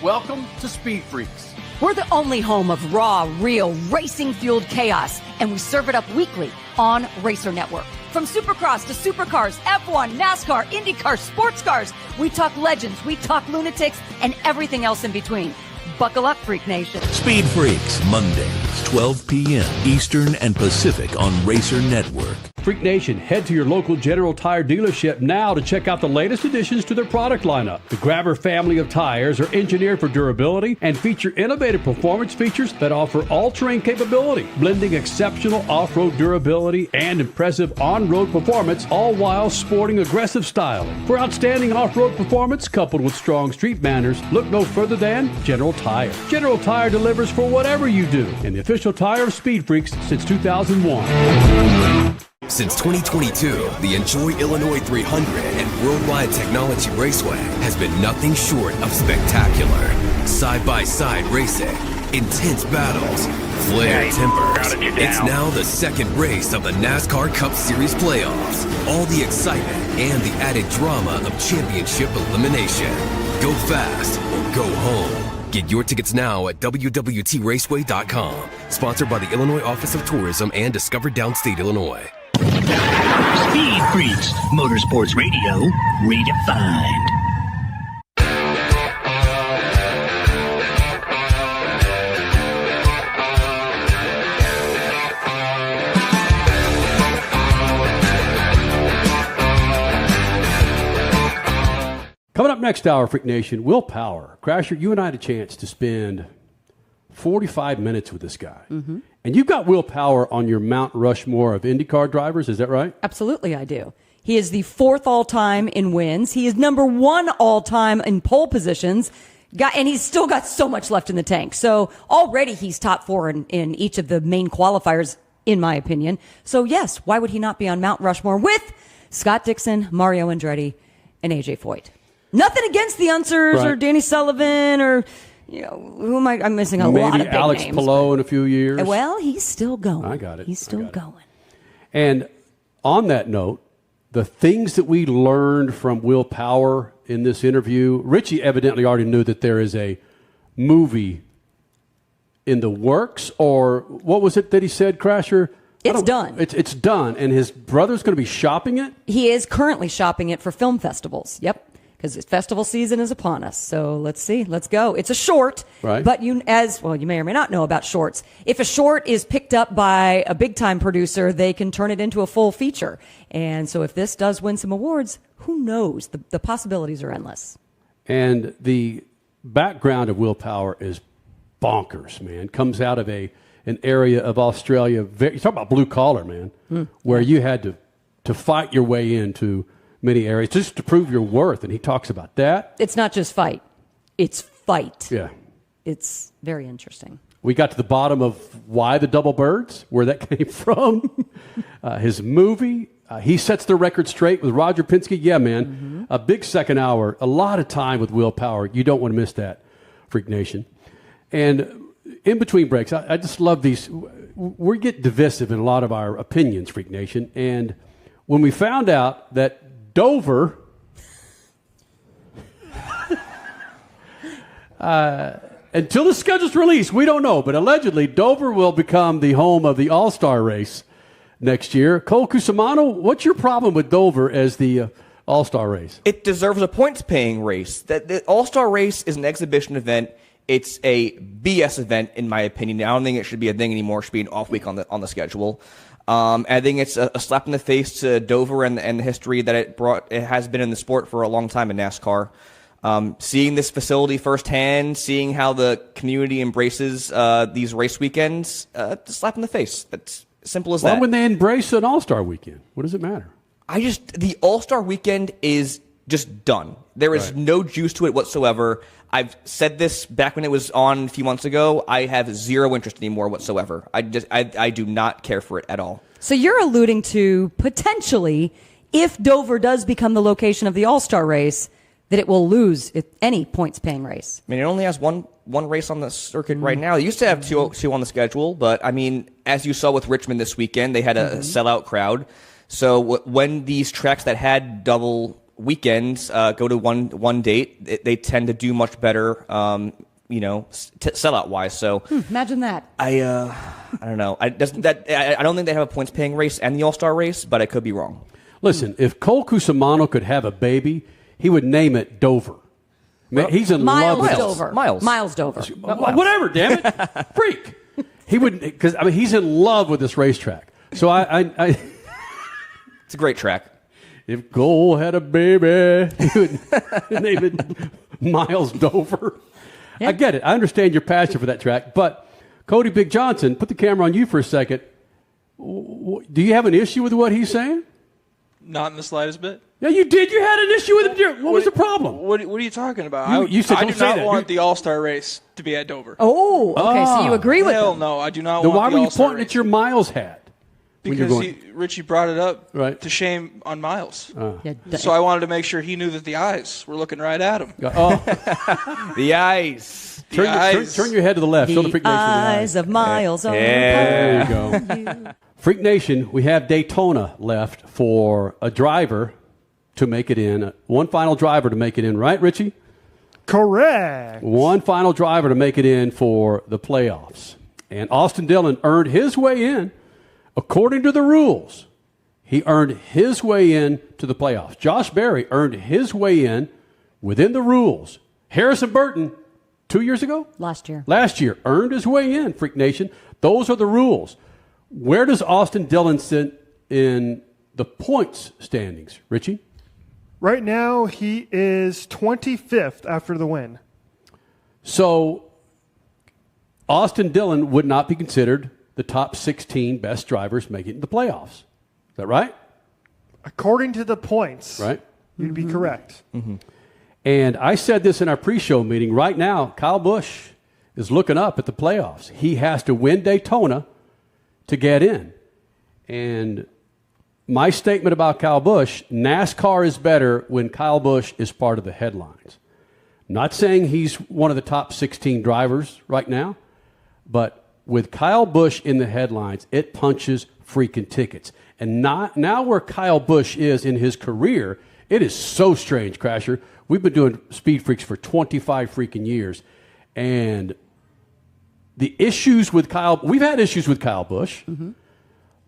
Welcome to Speed Freaks. We're the only home of raw, real, racing-fueled chaos, and we serve it up weekly on Racer Network. From Supercross to Supercars, F1, NASCAR, IndyCar, sports cars, we talk legends, we talk lunatics, and everything else in between. Buckle up, Freak Nation. Speed Freaks, Mondays, 12 p.m. Eastern and Pacific on Racer Network. Freak Nation, head to your local General Tire dealership now to check out the latest additions to their product lineup. The Grabber family of tires are engineered for durability and feature innovative performance features that offer all-terrain capability, blending exceptional off-road durability and impressive on-road performance, all while sporting aggressive styling. For outstanding off-road performance coupled with strong street manners, look no further than General Tire. General Tire delivers for whatever you do, and the official tire of Speed Freaks since 2001. Since 2022, the Enjoy Illinois 300 and Worldwide Technology Raceway has been nothing short of spectacular. Side-by-side racing, intense battles, flared tempers. It's now the second race of the NASCAR Cup Series playoffs. All the excitement and the added drama of championship elimination. Go fast or go home. Get your tickets now at www.raceway.com. Sponsored by the Illinois Office of Tourism and Discover Downstate, Illinois. Speed Freaks, Motorsports Radio, redefined. Coming up next hour, Freak Nation, Will Power. Crasher, you and I had a chance to spend 45 minutes with this guy. Mm-hmm. And you've got Will Power on your Mount Rushmore of IndyCar drivers, is that right? Absolutely, I do. He is the fourth all-time in wins. He is number one all-time in pole positions. And he's still got so much left in the tank. So already he's top four in each of the main qualifiers, in my opinion. So yes, why would he not be on Mount Rushmore with Scott Dixon, Mario Andretti, and AJ Foyt? Nothing against the Unsers or Danny Sullivan or who am I? I'm missing a lot of big Alex names. Palou in a few years. Well, he's still going. I got it. He's still going. And on that note, the things that we learned from Will Power in this interview, Richie evidently already knew that there is a movie in the works, or what was it that he said, Crasher? It's done. It's done, and his brother's going to be shopping it? He is currently shopping it for film festivals. Yep. Because festival season is upon us. So let's see. Let's go. It's a short. Right. But you may or may not know about shorts. If a short is picked up by a big-time producer, they can turn it into a full feature. And so if this does win some awards, who knows? The possibilities are endless. And the background of Will Power is bonkers, man. Comes out of an area of Australia. You talk about blue collar, man, where you had to fight your way into many areas just to prove your worth. And he talks about that. It's not just fight. It's fight. Yeah. It's very interesting. We got to the bottom of why the double birds, where that came from. His movie. He sets the record straight with Roger Penske. Yeah, man. A big second hour. A lot of time with Will Power. You don't want to miss that, Freak Nation. And in between breaks, I just love these. We get divisive in a lot of our opinions, Freak Nation. And when we found out that Dover until the schedule's released, we don't know, but allegedly Dover will become the home of the All-Star race next year. Cole Cusimano, what's your problem with Dover as the All-Star race? It deserves a points-paying race. The All-Star race is an exhibition event. It's a BS event, in my opinion. I don't think it should be a thing anymore. It should be an off week on the schedule. I think it's a slap in the face to Dover and the history that it brought. It has been in the sport for a long time in NASCAR. Seeing this facility firsthand, seeing how the community embraces these race weekends, a slap in the face. That's simple as that. Why wouldn't they embrace an All-Star weekend? What does it matter? The All-Star weekend is just done. There is no juice to it whatsoever. I've said this back when it was on a few months ago. I have zero interest anymore whatsoever. I do not care for it at all. So you're alluding to potentially, if Dover does become the location of the All-Star race, that it will lose any points-paying race. I mean, it only has one race on the circuit right now. It used to have two on the schedule, but I mean, as you saw with Richmond this weekend, they had a sellout crowd. So when these tracks that had double weekends go to one date, they tend to do much better, sellout wise. So imagine that. I don't know. I don't think they have a points paying race and the All-Star race, but I could be wrong. Listen, if Cole Cusimano could have a baby, he would name it Dover. Man, he's in love with Dover. Miles Dover. Whatever, damn it. Freak. He would, because he's in love with this racetrack. So I it's a great track. If Cole had a baby, he would name it Miles Dover. Yeah. I get it. I understand your passion for that track. But Cody Big Johnson, put the camera on you for a second. Do you have an issue with what he's saying? Not in the slightest bit. Yeah, you did. You had an issue with him. What was the problem? What are you talking about? You said I don't do say not that. want the All-Star race to be at Dover. Oh, okay. So you agree with Hell him? no, I do not Then want why the were you All-Star pointing race. at your Miles hat? Because Richie brought it up to shame on Miles. So I wanted to make sure he knew that the eyes were looking right at him. The eyes. Turn your head to the left. Show the Freak Nation the eyes of Miles on there you go. Freak Nation, we have Daytona left for a driver to make it in. One final driver to make it in, right, Richie? Correct. One final driver to make it in for the playoffs. And Austin Dillon earned his way in. According to the rules, he earned his way in to the playoffs. Josh Berry earned his way in within the rules. Harrison Burton, 2 years ago? Last year, earned his way in, Freak Nation. Those are the rules. Where does Austin Dillon sit in the points standings, Richie? Right now, he is 25th after the win. So, Austin Dillon would not be considered the top 16 best drivers make it in the playoffs. Is that right? According to the points, right? You'd be correct. Mm-hmm. And I said this in our pre-show meeting. Right now, Kyle Busch is looking up at the playoffs. He has to win Daytona to get in. And my statement about Kyle Busch, NASCAR is better when Kyle Busch is part of the headlines. Not saying he's one of the top 16 drivers right now, but with Kyle Busch in the headlines, it punches freaking tickets. And now where Kyle Busch is in his career, it is so strange, Crasher. We've been doing Speed Freaks for 25 freaking years. And the issues with we've had issues with Kyle Busch,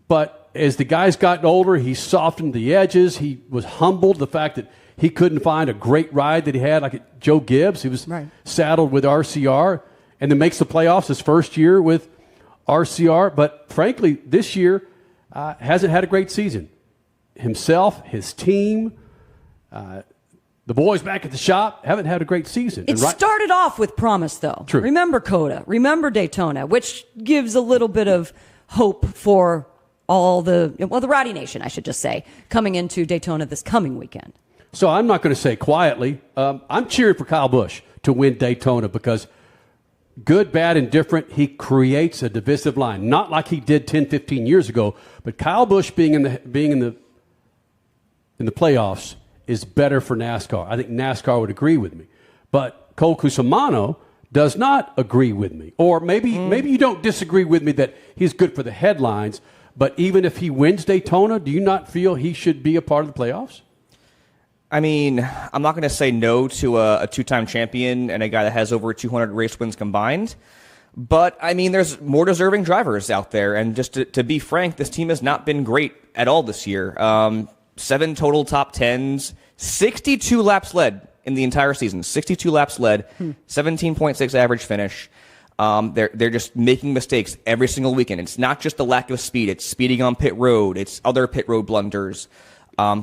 but as the guy's gotten older, he's softened the edges. He was humbled the fact that he couldn't find a great ride that he had, like at Joe Gibbs. He was saddled with RCR and then makes the playoffs his first year with RCR. But frankly, this year hasn't had a great season. Himself, his team, the boys back at the shop haven't had a great season. It started off with promise, though. True. Remember COTA, remember Daytona, which gives a little bit of hope for all the Rowdy Nation, I should just say, coming into Daytona this coming weekend. So I'm not going to say quietly. I'm cheering for Kyle Busch to win Daytona because good, bad, and different, he creates a divisive line. Not like he did 10, 15 years ago, but Kyle Busch being in the playoffs is better for NASCAR. I think NASCAR would agree with me. But Cole Cusimano does not agree with me. Or maybe you don't disagree with me that he's good for the headlines, but even if he wins Daytona, do you not feel he should be a part of the playoffs? I mean, I'm not going to say no to a two-time champion and a guy that has over 200 race wins combined. But, I mean, there's more deserving drivers out there. And just to be frank, this team has not been great at all this year. 7 total top 10s, 62 laps led in the entire season. 62 laps led, 17.6 average finish. They're just making mistakes every single weekend. It's not just the lack of speed. It's speeding on pit road. It's other pit road blunders.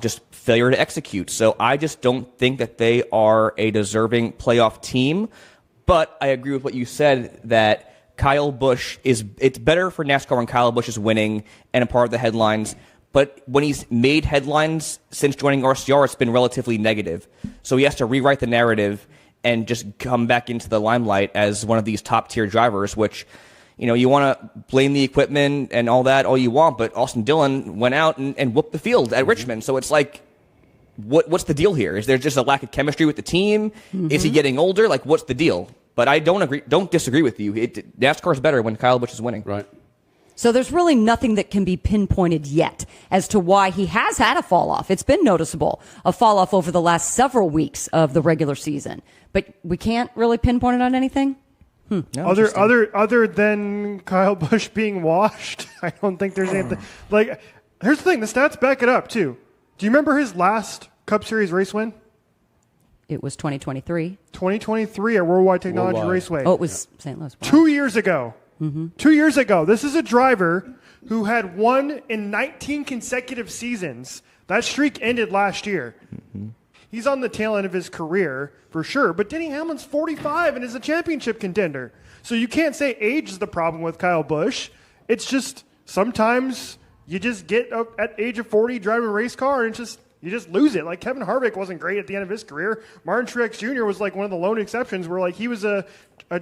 Just failure to execute. So I just don't think that they are a deserving playoff team. But I agree with what you said that Kyle Busch it's better for NASCAR when Kyle Busch is winning and a part of the headlines. But when he's made headlines since joining RCR, it's been relatively negative. So he has to rewrite the narrative and just come back into the limelight as one of these top-tier drivers, which, you know, you want to blame the equipment and all that all you want, but Austin Dillon went out and whooped the field at Richmond. So it's like, what's the deal here? Is there just a lack of chemistry with the team? Is he getting older? Like, what's the deal? But I don't disagree with you. NASCAR is better when Kyle Busch is winning. Right. So there's really nothing that can be pinpointed yet as to why he has had a fall off. It's been noticeable, a fall off over the last several weeks of the regular season. But we can't really pinpoint it on anything? No, other than Kyle Busch being washed, I don't think there's anything. Like, here's the thing. The stats back it up, too. Do you remember his last Cup Series race win? It was 2023. 2023 at Worldwide Technology Raceway. Oh, it was St. Louis. Wow. 2 years ago. 2 years ago. This is a driver who had won in 19 consecutive seasons. That streak ended last year. He's on the tail end of his career, for sure. But Denny Hamlin's 45 and is a championship contender. So you can't say age is the problem with Kyle Busch. It's just sometimes you just get up at age of 40 driving a race car and you just lose it. Like Kevin Harvick wasn't great at the end of his career. Martin Truex Jr. was like one of the lone exceptions where like he was a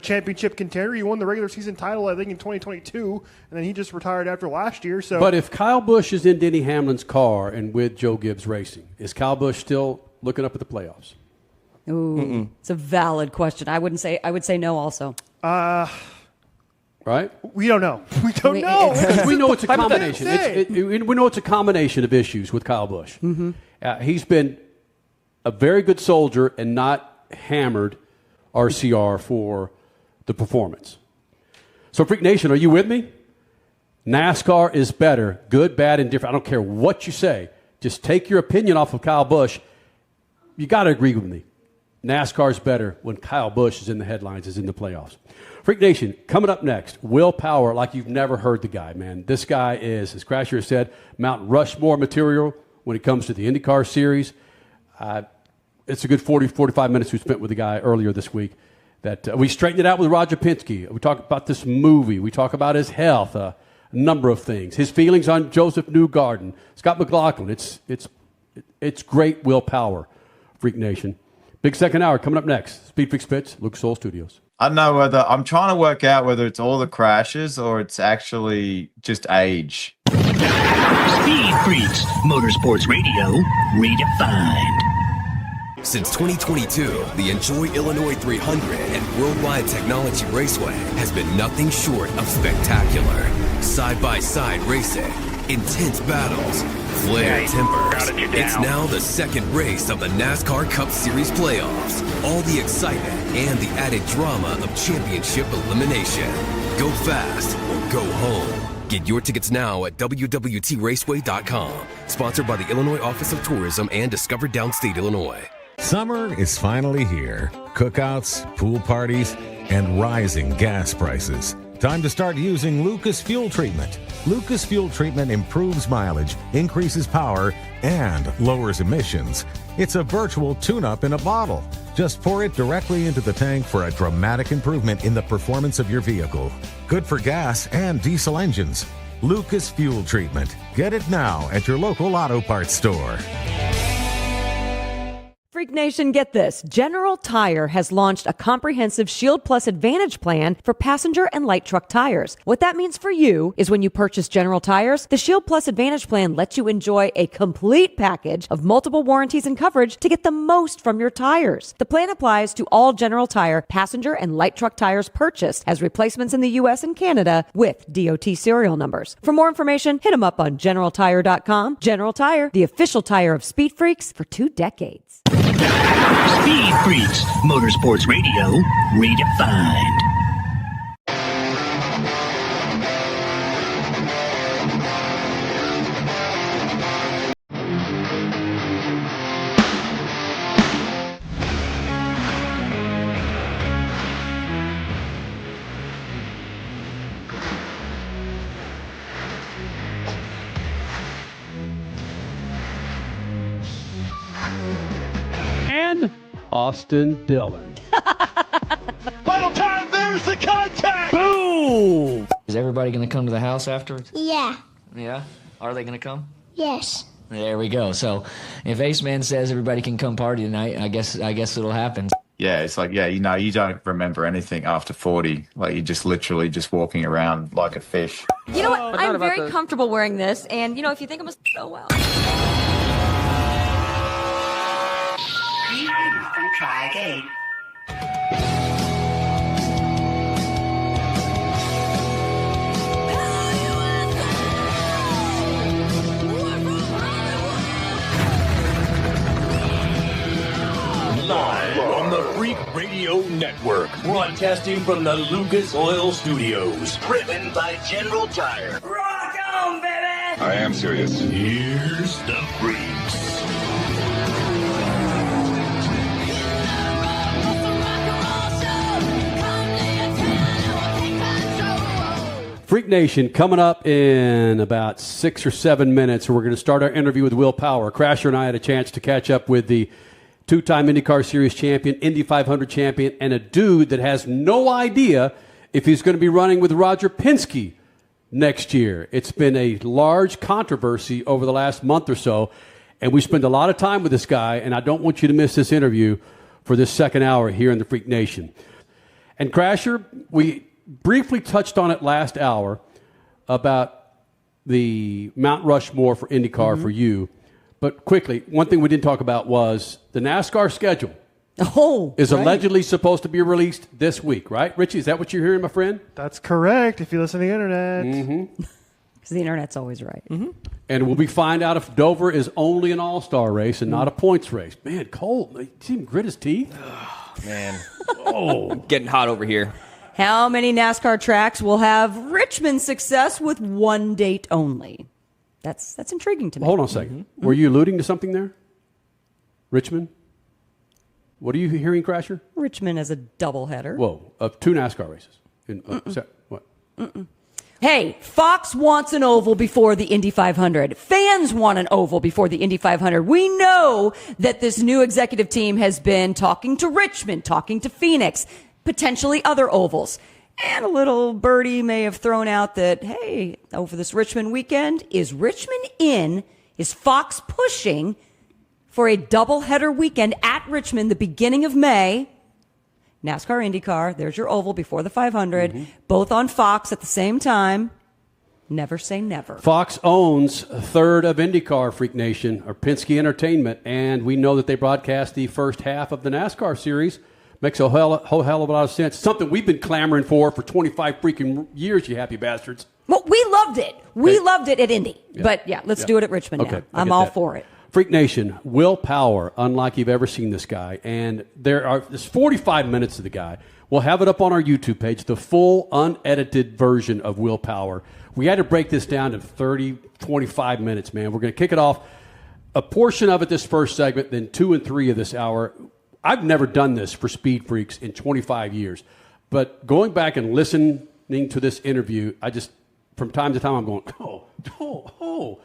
championship contender. He won the regular season title, I think, in 2022, and then he just retired after last year. So, but if Kyle Busch is in Denny Hamlin's car and with Joe Gibbs Racing, is Kyle Busch still looking up at the playoffs? Ooh, it's a valid question. I would say no also. Right? We don't know. We don't know. We know it's a combination. We know it's a combination of issues with Kyle Busch. He's been a very good soldier and not hammered RCR for the performance. So, Freak Nation, are you with me? NASCAR is better, good, bad, and different. I don't care what you say. Just take your opinion off of Kyle Busch. You got to agree with me. NASCAR is better when Kyle Busch is in the headlines, is in the playoffs. Freak Nation, coming up next, Will Power, like you've never heard the guy, man. This guy is, as Crasher said, Mount Rushmore material when it comes to the IndyCar series. It's a good 40, 45 minutes we spent with the guy earlier this week. That we straightened it out with Roger Penske. We talked about this movie. We talk about his health, a number of things. His feelings on Joseph Newgarden, Scott McLaughlin. It's great Will Power, Freak Nation. Big second hour coming up next. SpeedFreaks Pits, Lucas Oil Studios. I don't know whether I'm trying to work out whether it's all the crashes or it's actually just age. Speed Freaks, Motorsports Radio, redefined. Since 2022, the Enjoy Illinois 300 and Worldwide Technology Raceway has been nothing short of spectacular. Side-by-side racing, intense battles, flared tempers. It's now the second race of the NASCAR Cup Series playoffs. All the excitement and the added drama of championship elimination. Go fast or go home. Get your tickets now at www.raceway.com. Sponsored by the Illinois Office of Tourism and Discover Downstate Illinois. Summer is finally here. Cookouts, pool parties, and rising gas prices. Time to start using Lucas Fuel Treatment. Lucas Fuel Treatment improves mileage, increases power, and lowers emissions. It's a virtual tune-up in a bottle. Just pour it directly into the tank for a dramatic improvement in the performance of your vehicle. Good for gas and diesel engines. Lucas Fuel Treatment. Get it now at your local auto parts store. Freak Nation, get this. General Tire has launched a comprehensive Shield Plus Advantage plan for passenger and light truck tires. What that means for you is when you purchase General Tires, the Shield Plus Advantage plan lets you enjoy a complete package of multiple warranties and coverage to get the most from your tires. The plan applies to all General Tire passenger and light truck tires purchased as replacements in the U.S. and Canada with DOT serial numbers. For more information, hit them up on GeneralTire.com. General Tire, the official tire of SpeedFreaks for 2 decades. Speed Freaks, Motorsports Radio, redefined. And Austin Dillon. Final time, there's the contact! Boom! Is everybody going to come to the house afterwards? Yeah. Yeah? Are they going to come? Yes. There we go. So if Ace Man says everybody can come party tonight, I guess it'll happen. Yeah, it's like, you don't remember anything after 40. Like, you're just literally just walking around like a fish. You know what? I'm very comfortable wearing this, and, if you think I'm oh, well. Try again. Live on the Freak Radio Network, broadcasting from the Lucas Oil Studios, driven by General Tire. Rock on, baby! I am serious. Here's the Freaks. Freak Nation, coming up in about 6 or 7 minutes, we're going to start our interview with Will Power. Crasher and I had a chance to catch up with the 2-time IndyCar Series champion, Indy 500 champion, and a dude that has no idea if he's going to be running with Roger Penske next year. It's been a large controversy over the last month or so, and we spend a lot of time with this guy, and I don't want you to miss this interview for this second hour here in the Freak Nation. And Crasher, we briefly touched on it last hour about the Mount Rushmore for IndyCar for you. But quickly, one thing we didn't talk about was the NASCAR schedule. Is allegedly supposed to be released this week, right? Richie, is that what you're hearing, my friend? That's correct, if you listen to the internet. Because the internet's always right. And will we find out if Dover is only an all-star race and not a points race? Man, Cole, he see him grit his teeth? Man. Getting hot over here. How many NASCAR tracks will have Richmond success with one date only? That's intriguing to me. Hold on a second. Were you alluding to something there? Richmond? What are you hearing, Crasher? Richmond as a doubleheader. Whoa, of 2 NASCAR races. What? Hey, Fox wants an oval before the Indy 500. Fans want an oval before the Indy 500. We know that this new executive team has been talking to Richmond, talking to Phoenix, potentially other ovals. And a little birdie may have thrown out that, hey, over this Richmond weekend, is Richmond in? Is Fox pushing for a doubleheader weekend at Richmond the beginning of May? NASCAR, IndyCar, there's your oval before the 500, both on Fox at the same time. Never say never. Fox owns a third of IndyCar, Freak Nation, or Penske Entertainment, and we know that they broadcast the first half of the NASCAR series. Makes a whole hell of a lot of sense. Something we've been clamoring for 25 freaking years, you happy bastards. Well, we loved it. We loved it at Indy. Yeah. But, let's do it at Richmond now. I'm all for it. Freak Nation, Will Power, unlike you've ever seen this guy. And there's 45 minutes of the guy. We'll have it up on our YouTube page, the full unedited version of Will Power. We had to break this down to 30, 25 minutes, man. We're going to kick it off. A portion of it this first segment, then 2 and 3 of this hour. I've never done this for Speed Freaks in 25 years. But going back and listening to this interview, I just, from time to time, I'm going, oh.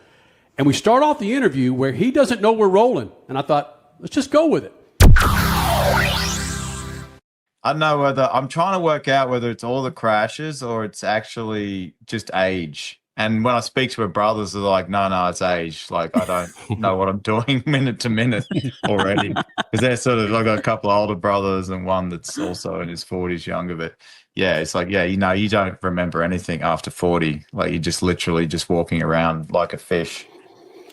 And we start off the interview where he doesn't know we're rolling. And I thought, let's just go with it. I don't know whether I'm trying to work out whether it's all the crashes or it's actually just age. And when I speak to her brothers, they're like, no, it's age. Like, I don't know what I'm doing minute to minute already. Because they're sort of, I've got a couple of older brothers and one that's also in his 40s younger. But yeah, it's like, you don't remember anything after 40. Like, you're just literally just walking around like a fish.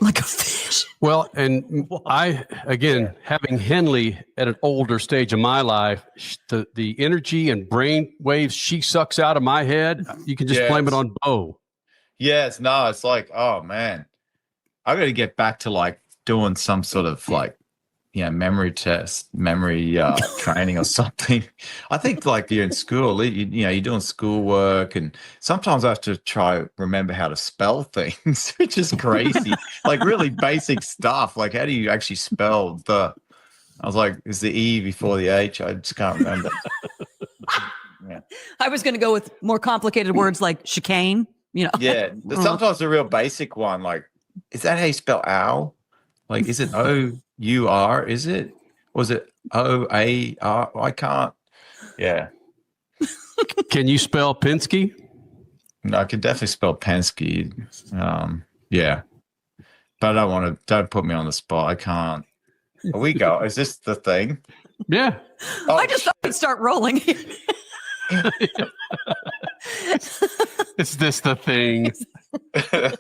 Like a fish. Well, and I, again, having Henley at an older stage of my life, the energy and brain waves she sucks out of my head, you can just blame it on Bo. Yes, no, it's like, oh, man, I got to get back to, like, doing some sort of, like, memory training or something. I think, like, you're in school, you're doing schoolwork, and sometimes I have to try remember how to spell things, which is crazy. Like, really basic stuff. Like, how do you actually spell the? I was like, is the E before the H? I just can't remember. Yeah. I was going to go with more complicated words like chicane. Yeah, sometimes the real basic one, like, is that how you spell owl? Like, is it O-U-R? Is it? Or is it O-A-R? I can't. Yeah. Can you spell Penske? No, I can definitely spell Penske. Yeah. But I don't put me on the spot. I can't. Here we go. Is this the thing? Yeah. Oh, I just thought we'd start rolling. Is this the thing? Are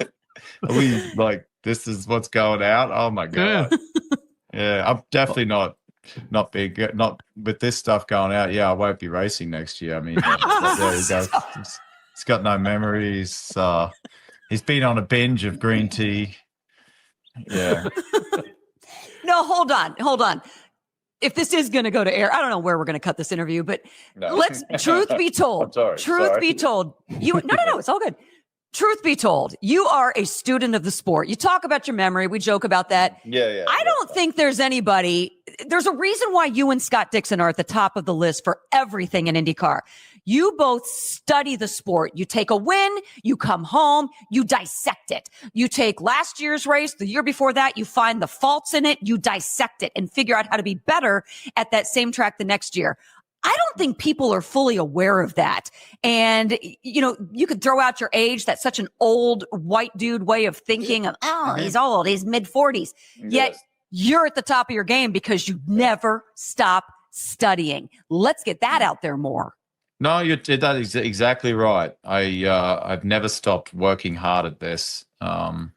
we like, this is what's going out? Oh my God. Yeah, I'm definitely not with this stuff going out. Yeah, I won't be racing next year. I mean, there you go. He's got no memories. He's been on a binge of green tea. Yeah. No, hold on. If this is going to go to air, I don't know where we're going to cut this interview, but truth be told, be told, no, it's all good. Truth be told, you are a student of the sport. You talk about your memory. We joke about that. Yeah. I don't think there's a reason why you and Scott Dixon are at the top of the list for everything in IndyCar. You both study the sport. You take a win, you come home, you dissect it. You take last year's race, the year before that, you find the faults in it, you dissect it and figure out how to be better at that same track the next year. I don't think people are fully aware of that. And, you could throw out your age. That's such an old white dude way of thinking of, he's old, he's mid-40s. Yet you're at the top of your game because you never stop studying. Let's get that out there more. No, that is exactly right. I've never stopped working hard at this, and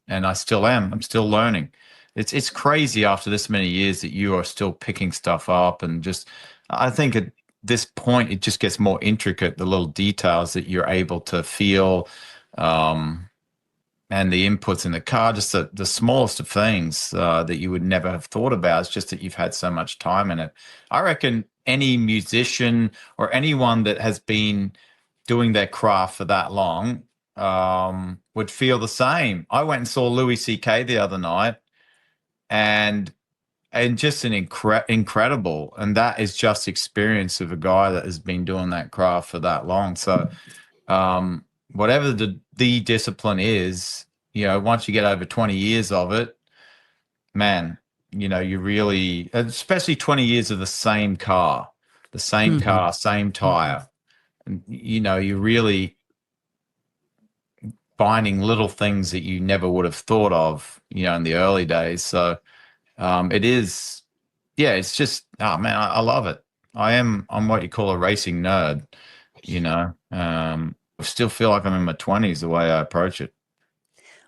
I still am. I'm still learning. It's crazy after this many years that you are still picking stuff up, and just I think at this point it just gets more intricate. The little details that you're able to feel, and the inputs in the car, just the smallest of things that you would never have thought about. It's just that you've had so much time in it. I reckon any musician or anyone that has been doing their craft for that long would feel the same. I went and saw Louis C.K. the other night, and just an incredible, and that is just experience of a guy that has been doing that craft for that long. So whatever the discipline is, once you get over 20 years of it, man, you really, especially 20 years of the same car, same tire, and you're really finding little things that you never would have thought of, in the early days. So it is, it's just, oh man, I love it. I'm what you call a racing nerd, I still feel like I'm in my 20s the way I approach it.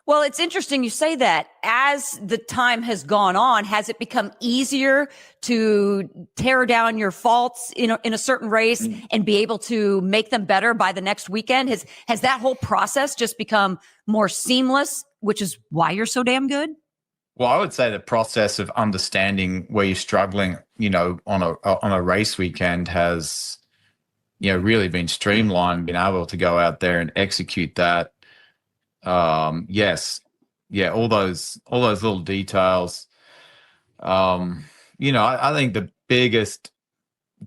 Well, it's interesting you say that. As the time has gone on, has it become easier to tear down your faults in a certain race and be able to make them better by the next weekend? Has that whole process just become more seamless, which is why you're so damn good? Well, I would say the process of understanding where you're struggling, on a race weekend has, really been streamlined, being able to go out there and execute that. Yes. Yeah. All those little details. I think the biggest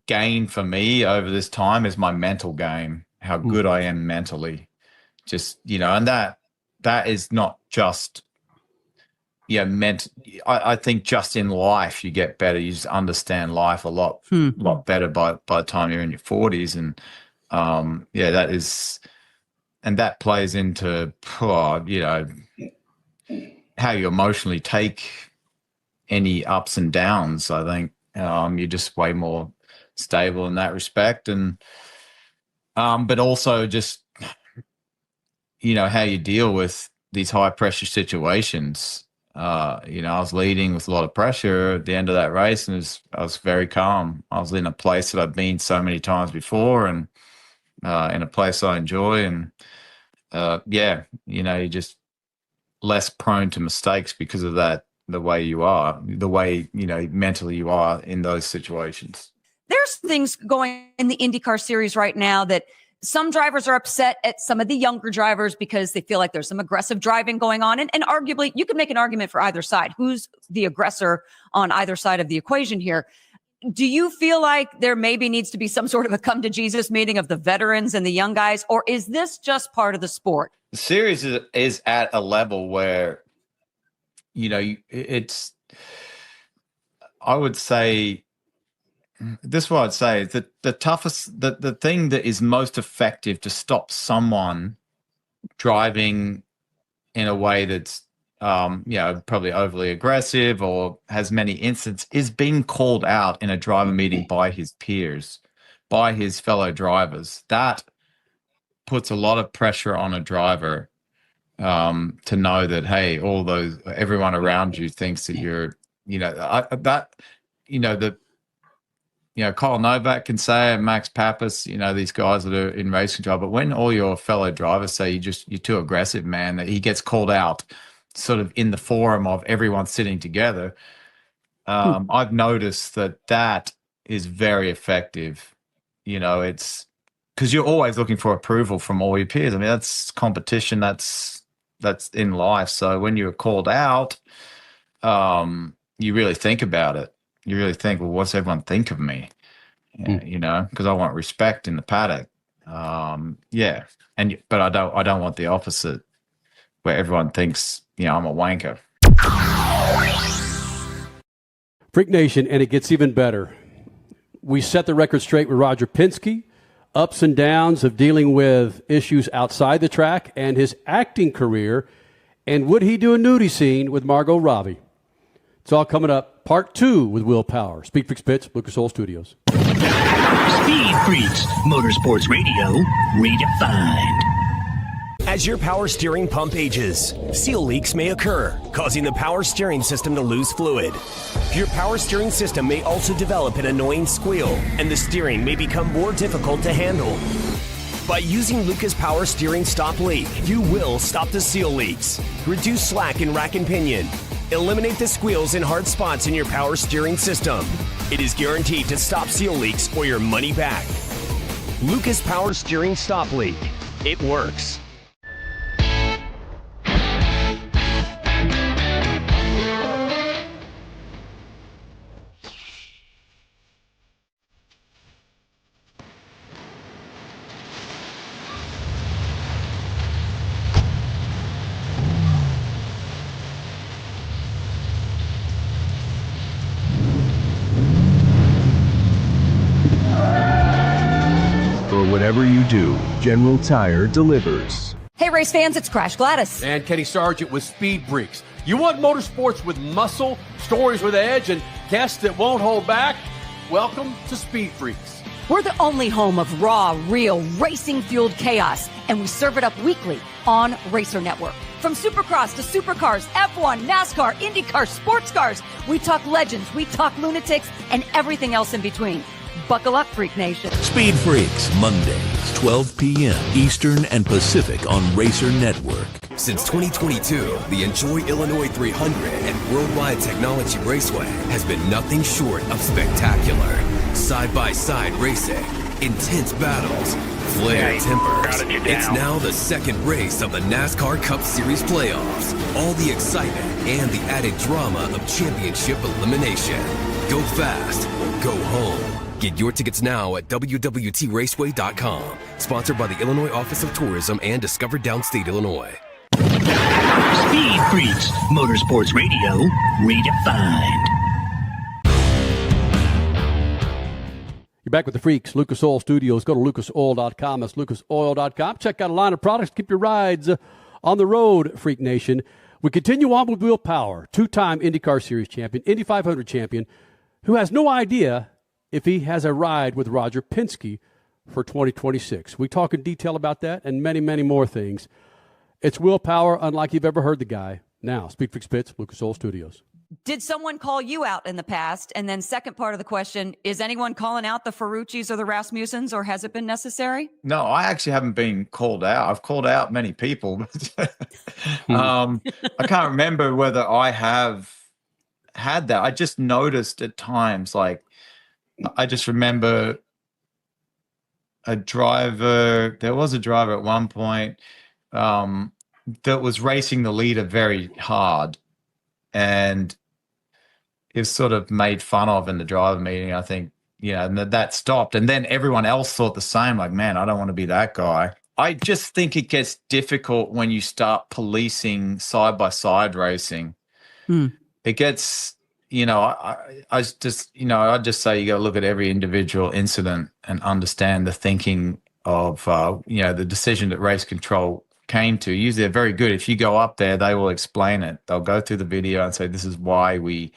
gain for me over this time is my mental game, how good I am mentally. Just, and that is not just, I think just in life you get better. You just understand life a lot better by the time you're in your 40s. And, that is, and that plays into, how you emotionally take any ups and downs. I think you're just way more stable in that respect. And but also just, how you deal with these high pressure situations. I was leading with a lot of pressure at the end of that race, and I was very calm. I was in a place that I've been so many times before, and in a place I enjoy. And you're just less prone to mistakes because of that, the way you are, the way, mentally you are in those situations. There's things going in the IndyCar series right now that some drivers are upset at some of the younger drivers because they feel like there's some aggressive driving going on. And arguably, you could make an argument for either side. Who's the aggressor on either side of the equation here? Do you feel like there maybe needs to be some sort of a come to Jesus meeting of the veterans and the young guys, or is this just part of the sport? The series is at a level where, it's, I would say, this is what I'd say, is that the toughest, the thing that is most effective to stop someone driving in a way that's, probably overly aggressive or has many incidents is being called out in a driver meeting by his peers, by his fellow drivers. That puts a lot of pressure on a driver to know that, hey, everyone around you thinks that you're, Kyle Novak can say it, Max Pappas, these guys that are in racing drive, but when all your fellow drivers say you're too aggressive, man, that he gets called out sort of in the forum of everyone sitting together. I've noticed that is very effective. It's because you're always looking for approval from all your peers. I mean, that's competition. That's in life. So when you're called out, you really think about it. You really think, well, what's everyone think of me? Because I want respect in the paddock. But I don't want the opposite, where everyone thinks, I'm a wanker. Freak Nation, and it gets even better. We set the record straight with Roger Penske, ups and downs of dealing with issues outside the track, and his acting career, and would he do a nudie scene with Margot Robbie? It's all coming up. Part 2 with Will Power. SpeedFreaks Pits, Lucas Oil Studios. Speed Freaks, Motorsports Radio, redefined. As your power steering pump ages, seal leaks may occur, causing the power steering system to lose fluid. Your power steering system may also develop an annoying squeal, and the steering may become more difficult to handle. By using Lucas Power Steering Stop Leak, you will stop the seal leaks, reduce slack in rack and pinion, eliminate the squeals and hard spots in your power steering system. It is guaranteed to stop seal leaks or your money back. Lucas Power Steering Stop Leak. It works. Whatever you do, General Tire delivers. Hey, race fans, it's Crash Gladys. And Kenny Sargent with SpeedFreaks. You want motorsports with muscle, stories with edge, and guests that won't hold back? Welcome to SpeedFreaks. We're the only home of raw, real, racing-fueled chaos, and we serve it up weekly on Racer Network. From Supercross to Supercars, F1, NASCAR, IndyCar, sports cars, we talk legends, we talk lunatics, and everything else in between. Buckle up, Freak Nation. Speed Freaks, Mondays, 12 p.m. Eastern and Pacific on Racer Network. Since 2022, the Enjoy Illinois 300 and Worldwide Technology Raceway has been nothing short of spectacular. Side-by-side racing, intense battles, flared tempers. It's now the second race of the NASCAR Cup Series playoffs. All the excitement and the added drama of championship elimination. Go fast or go home. Get your tickets now at www.raceway.com. Sponsored by the Illinois Office of Tourism and Discover Downstate Illinois. Speed Freaks, Motorsports Radio, redefined. You're back with the Freaks, Lucas Oil Studios. Go to lucasoil.com. That's lucasoil.com. Check out a line of products. Keep your rides on the road, Freak Nation. We continue on with Will Power, two-time IndyCar Series champion, Indy 500 champion, who has no idea if he has a ride with Roger Penske for 2026. We talk in detail about that and many, many more things. It's Will Power, unlike you've ever heard the guy. Now, SpeedFreaks Pits, Lucas Oil Studios. Did someone call you out in the past? And then second part of the question, is anyone calling out the Ferruccis or the Rasmussens, or has it been necessary? No, I actually haven't been called out. I've called out many people. I can't remember whether I have had that. I just noticed at times, like, I just remember there was a driver at one point that was racing the leader very hard, and it was sort of made fun of in the driver meeting, I think, and that stopped. And then everyone else thought the same, like, man, I don't want to be that guy. I just think it gets difficult when you start policing side-by-side racing. It gets, I just say you got to look at every individual incident and understand the thinking of, the decision that race control came to. Usually they're very good. If you go up there, they will explain it. They'll go through the video and say, this is why we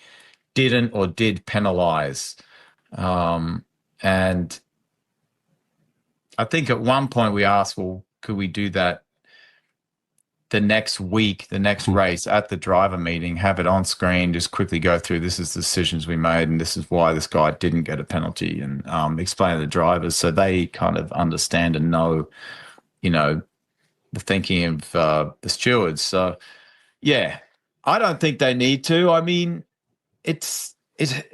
didn't or did penalize. And I think at one point we asked, well, could we do that the next week, the next race at the driver meeting, have it on screen, just quickly go through, this is the decisions we made and this is why this guy didn't get a penalty, and explain to the drivers so they kind of understand and know, the thinking of the stewards. So, yeah, I don't think they need to. I mean, it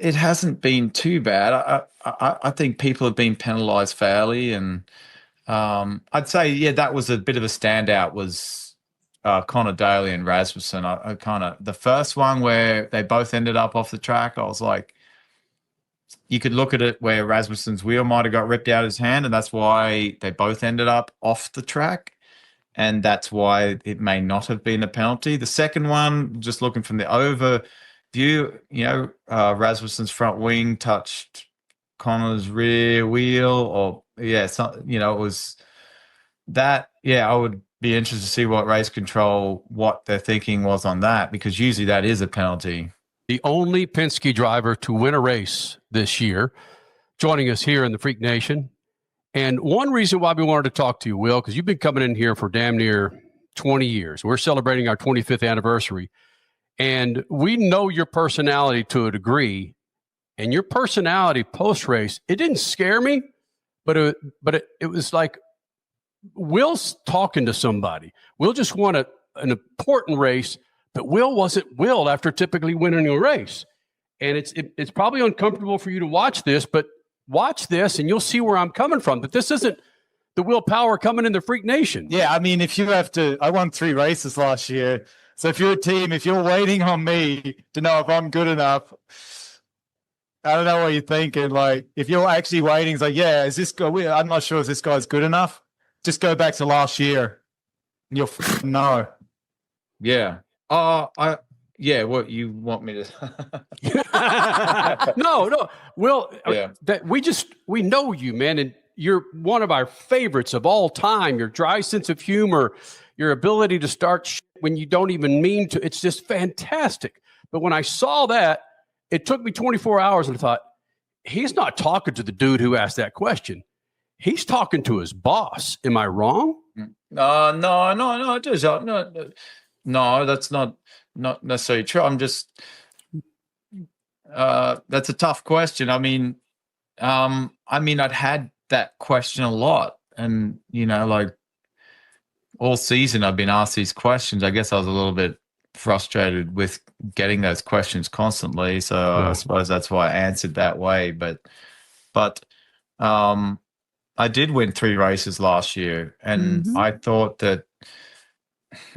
hasn't been too bad. I think people have been penalised fairly, and I'd say, yeah, that was a bit of a standout was Connor Daly and Rasmussen. I kind of, the first one where they both ended up off the track, I was like, you could look at it where Rasmussen's wheel might have got ripped out of his hand, and that's why they both ended up off the track. And that's why it may not have been a penalty. The second one, just looking from the overview, Rasmussen's front wing touched Connor's rear wheel, it was that. Yeah, I would be interested to see what race control, what their thinking was on that, because usually that is a penalty. The only Penske driver to win a race this year, joining us here in the Freak Nation. And one reason why we wanted to talk to you, Will, because you've been coming in here for damn near 20 years. We're celebrating our 25th anniversary. And we know your personality to a degree. And your personality post-race, it didn't scare me, but it was like Will's talking to somebody. Will just won an important race, but Will wasn't Will after typically winning a race. And it's probably uncomfortable for you to watch this, but watch this and you'll see where I'm coming from. But this isn't the Will Power coming in the Freak Nation. Yeah, I mean, if you have to, I won 3 races last year. So if you're a team, if you're waiting on me to know if I'm good enough, I don't know what you're thinking. Like, if you're actually waiting, it's like, yeah, is this guy, I'm not sure if this guy's good enough. Just go back to last year and you'll know. Yeah. Yeah, what you want me to? No. Will, yeah. We know you, man, and you're one of our favorites of all time. Your dry sense of humor, your ability to start shit when you don't even mean to. It's just fantastic. But when I saw that, it took me 24 hours and I thought, he's not talking to the dude who asked that question. He's talking to his boss. Am I wrong? No, that's not necessarily true. I'm just, that's a tough question. I mean, I'd had that question a lot, and like all season I've been asked these questions. I guess I was a little bit frustrated with getting those questions constantly. So I suppose that's why I answered that way. But I did win 3 races last year, and I thought that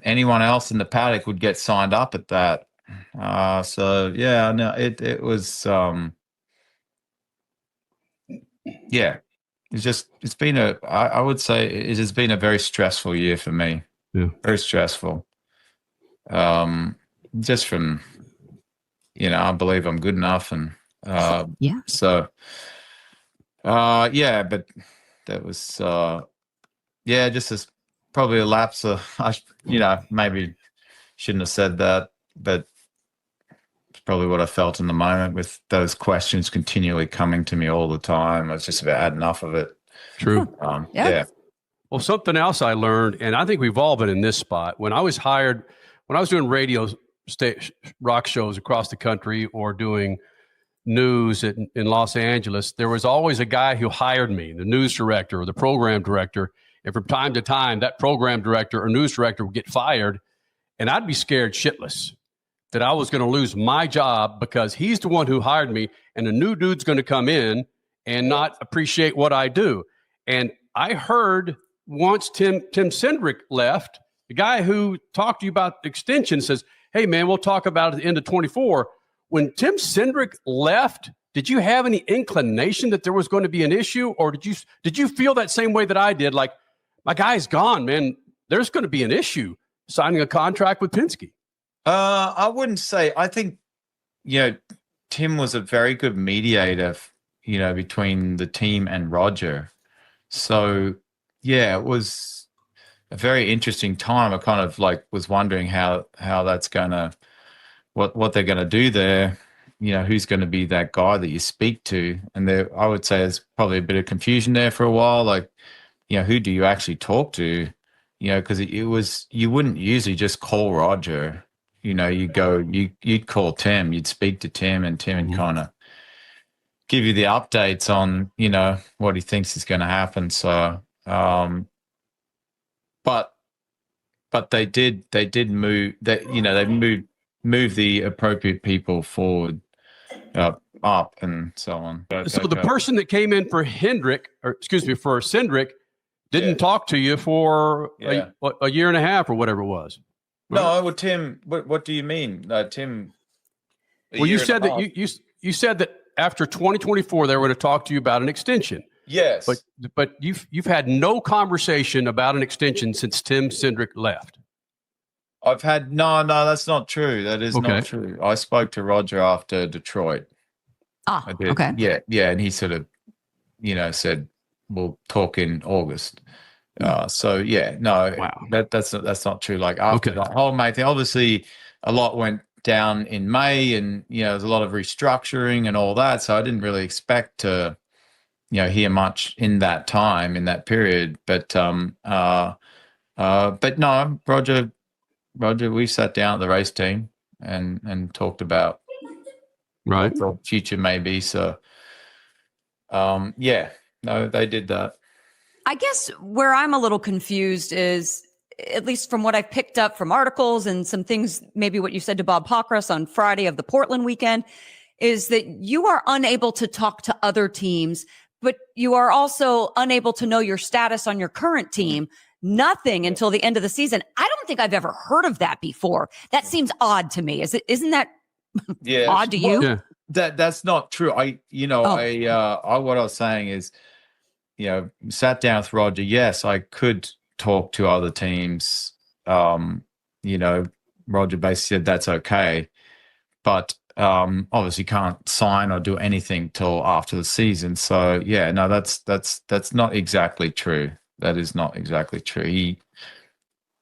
anyone else in the paddock would get signed up at that. So yeah, no, it was it's been I would say it has been a very stressful year for me. Yeah. Very stressful. Just from, I believe I'm good enough, and so but that was just as probably a lapse of, maybe shouldn't have said that, but it's probably what I felt in the moment with those questions continually coming to me all the time. I was just about had enough of it. True. Yeah. Well, something else I learned, and I think we've all been in this spot. When I was doing radio rock shows across the country or doing news in Los Angeles, there was always a guy who hired me, the news director or the program director. And from time to time, that program director or news director would get fired, and I'd be scared shitless that I was going to lose my job because he's the one who hired me, and a new dude's going to come in and not appreciate what I do. And I heard once Tim Cindric left, the guy who talked to you about extension says, "Hey, man, we'll talk about it at the end of 24. When Tim Cindric left, did you have any inclination that there was going to be an issue, or did you feel that same way that I did? Like, my guy's gone, man. There's going to be an issue signing a contract with Penske." I wouldn't say. I think, Tim was a very good mediator, between the team and Roger. So, yeah, it was a very interesting time. I kind of was wondering how that's going to, what they're going to do there. Who's going to be that guy that you speak to? And there, I would say there's probably a bit of confusion there for a while. Who do you actually talk to? Because it was, you wouldn't usually just call Roger. You'd call Tim, you'd speak to Tim, and Tim would kind of give you the updates on, what he thinks is going to happen. So, but they did move that, they move the appropriate people forward, up and so on. So the person that came in for Cindric didn't talk to you for a year and a half or whatever it was. Right? No, well, Tim, what do you mean? Tim. Well, you said that you said that after 2024 they were going to talk to you about an extension. Yes, but you've had no conversation about an extension since Tim Cindric left. I've had no, that's not true. That is not true. I spoke to Roger after Detroit. I did. Okay. Yeah, and he sort of, said we'll talk in August. So yeah, no, wow. that's not true. Like after the whole May thing, obviously a lot went down in May, and there's a lot of restructuring and all that. So I didn't really expect to, hear much in that time, in that period. But no, Roger, we sat down at the race team and talked about what the future may be. So no, they did that. I guess where I'm a little confused is, at least from what I've picked up from articles and some things, maybe what you said to Bob Pockras on Friday of the Portland weekend, is that you are unable to talk to other teams, but you are also unable to know your status on your current team. Nothing until the end of the season. I don't think I've ever heard of that before. That seems odd to me. Isn't that odd to you? Yeah. That's not true. What I was saying is, sat down with Roger. Yes, I could talk to other teams. Roger basically said that's okay, but obviously can't sign or do anything till after the season. So yeah, no, that's not exactly true. That is not exactly true.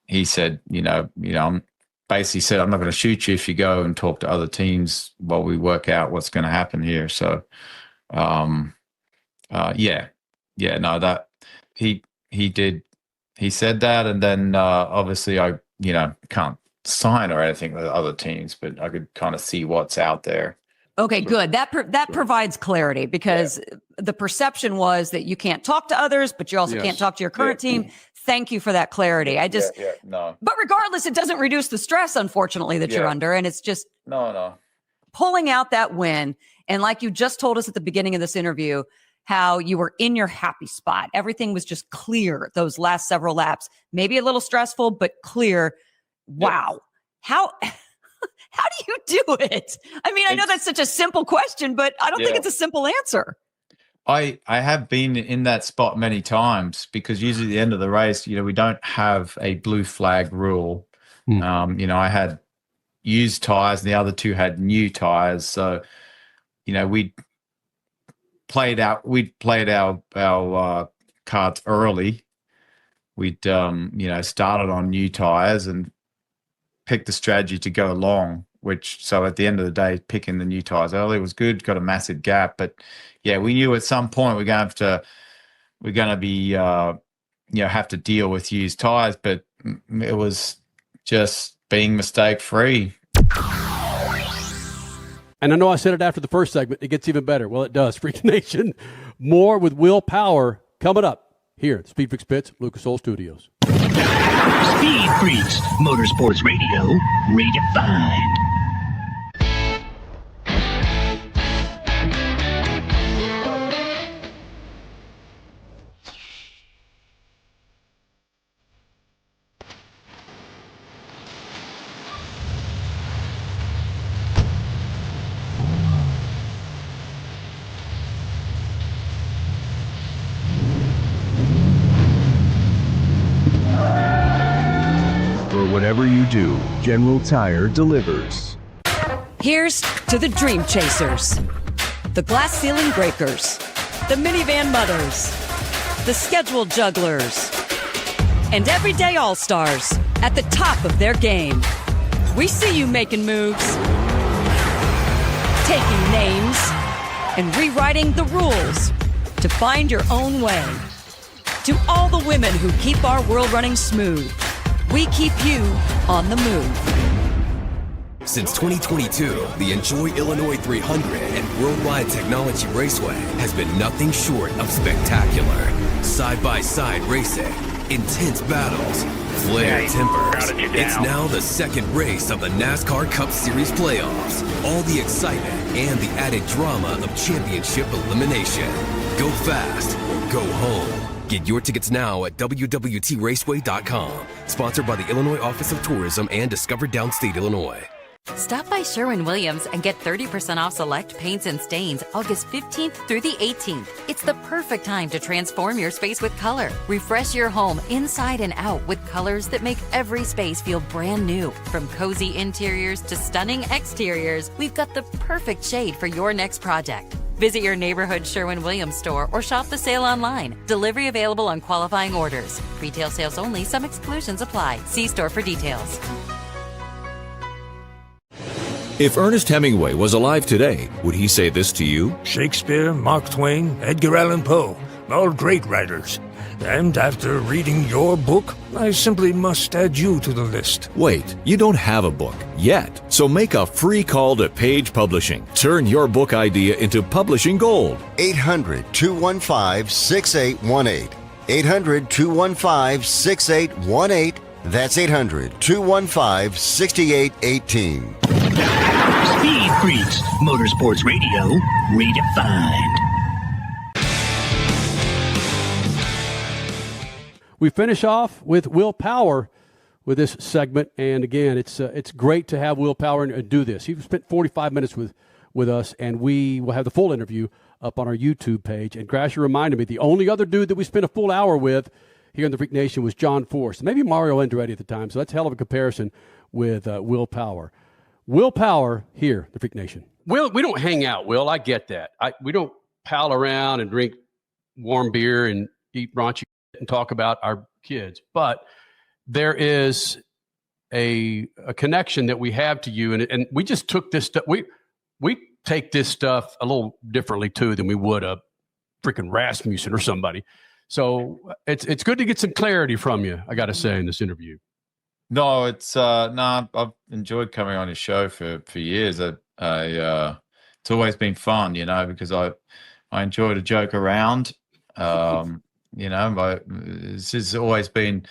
He said, I'm basically said, I'm not going to shoot you if you go and talk to other teams while we work out what's going to happen here. So No, that he did. He said that, and then obviously I can't sign or anything with other teams, but I could kind of see what's out there. Okay, good. That provides clarity, because the perception was that you can't talk to others, but you also can't talk to your current team. Thank you for that clarity. No. But regardless, it doesn't reduce the stress, unfortunately, that you're under, and it's just pulling out that win. And like you just told us at the beginning of this interview, how you were in your happy spot. Everything was just clear those last several laps. Maybe a little stressful, but clear. Wow. How do you do it? I mean, I know that's such a simple question, but I don't think it's a simple answer. I have been in that spot many times, because usually at the end of the race, we don't have a blue flag rule. I had used tires and the other two had new tires. So, we'd played our cards early. We'd, started on new tires and picked the strategy to go along, so at the end of the day, picking the new tires early was good, got a massive gap. But we knew at some point we're going to be, have to deal with used tires, but it was just being mistake free. And I know I said it after the first segment, it gets even better. Well, it does. Freak Nation. More with Will Power coming up here at SpeedFreaks Pits, Lucas Oil Studios. Speed Freaks, Motorsports Radio, redefined. Whatever you do, General Tire delivers. Here's to the Dream Chasers, the Glass Ceiling Breakers, the Minivan Mothers, the Scheduled Jugglers, and everyday All-Stars at the top of their game. We see you making moves, taking names, and rewriting the rules to find your own way. To all the women who keep our world running smooth, we keep you on the move. Since 2022, the Enjoy Illinois 300 and Worldwide Technology Raceway has been nothing short of spectacular. Side-by-side racing, intense battles, flared tempers. It's now the second race of the NASCAR Cup Series playoffs. All the excitement and the added drama of championship elimination. Go fast or go home. Get your tickets now at www.raceway.com. Sponsored by the Illinois Office of Tourism and Discover Downstate Illinois. Stop by Sherwin-Williams and get 30% off select paints and stains August 15th through the 18th. It's the perfect time to transform your space with color. Refresh your home inside and out with colors that make every space feel brand new. From cozy interiors to stunning exteriors, we've got the perfect shade for your next project. Visit your neighborhood Sherwin-Williams store or shop the sale online. Delivery available on qualifying orders. Retail sales only. Some exclusions apply. See store for details. If Ernest Hemingway was alive today, would he say this to you? Shakespeare, Mark Twain, Edgar Allan Poe, all great writers. And after reading your book, I simply must add you to the list. Wait, you don't have a book yet. So make a free call to Page Publishing. Turn your book idea into publishing gold. 800-215-6818. 800-215-6818. That's 800-215-6818. Speed Freaks, Motorsports Radio, redefined. We finish off with Will Power with this segment, and again, it's great to have Will Power and do this. He spent 45 minutes with us, and we will have the full interview up on our YouTube page. And Crasher reminded me the only other dude that we spent a full hour with here in the Freak Nation was John Force, maybe Mario Andretti at the time. So that's a hell of a comparison with Will Power. Will Power here, the Freak Nation. Will, we don't hang out, Will. I get that. We don't pal around and drink warm beer and eat raunchy and talk about our kids. But there is a connection that we have to you. And we just took this stuff. We take this stuff a little differently too than we would a freaking Rasmussen or somebody. So it's good to get some clarity from you, I got to say, in this interview. No, it's I've enjoyed coming on your show for years. It's always been fun, because I enjoy to joke around. This has always been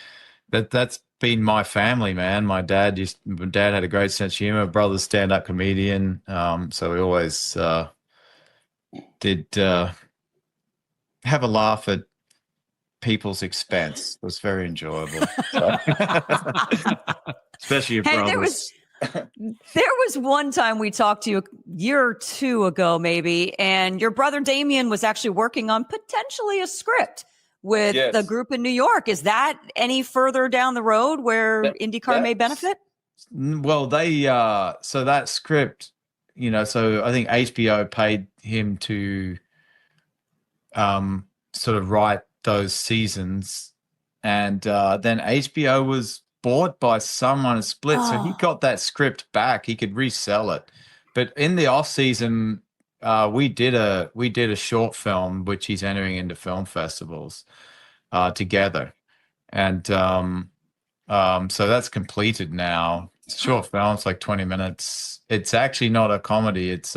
that's been my family, man. My dad had a great sense of humor. My brother's stand-up comedian, so we always did have a laugh at people's expense. It was very enjoyable. So. Especially your brothers. There was one time we talked to you a year or two ago, maybe, and your brother Damien was actually working on potentially a script with the group in New York. Is that any further down the road where IndyCar may benefit? Well, so that script, so I think HBO paid him to sort of write those seasons, and then HBO was bought by someone and split, so he got that script back. He could resell it, but in the off season, we did a short film which he's entering into film festivals together, and so that's completed now. It's a short film. It's like 20 minutes. It's actually not a comedy. It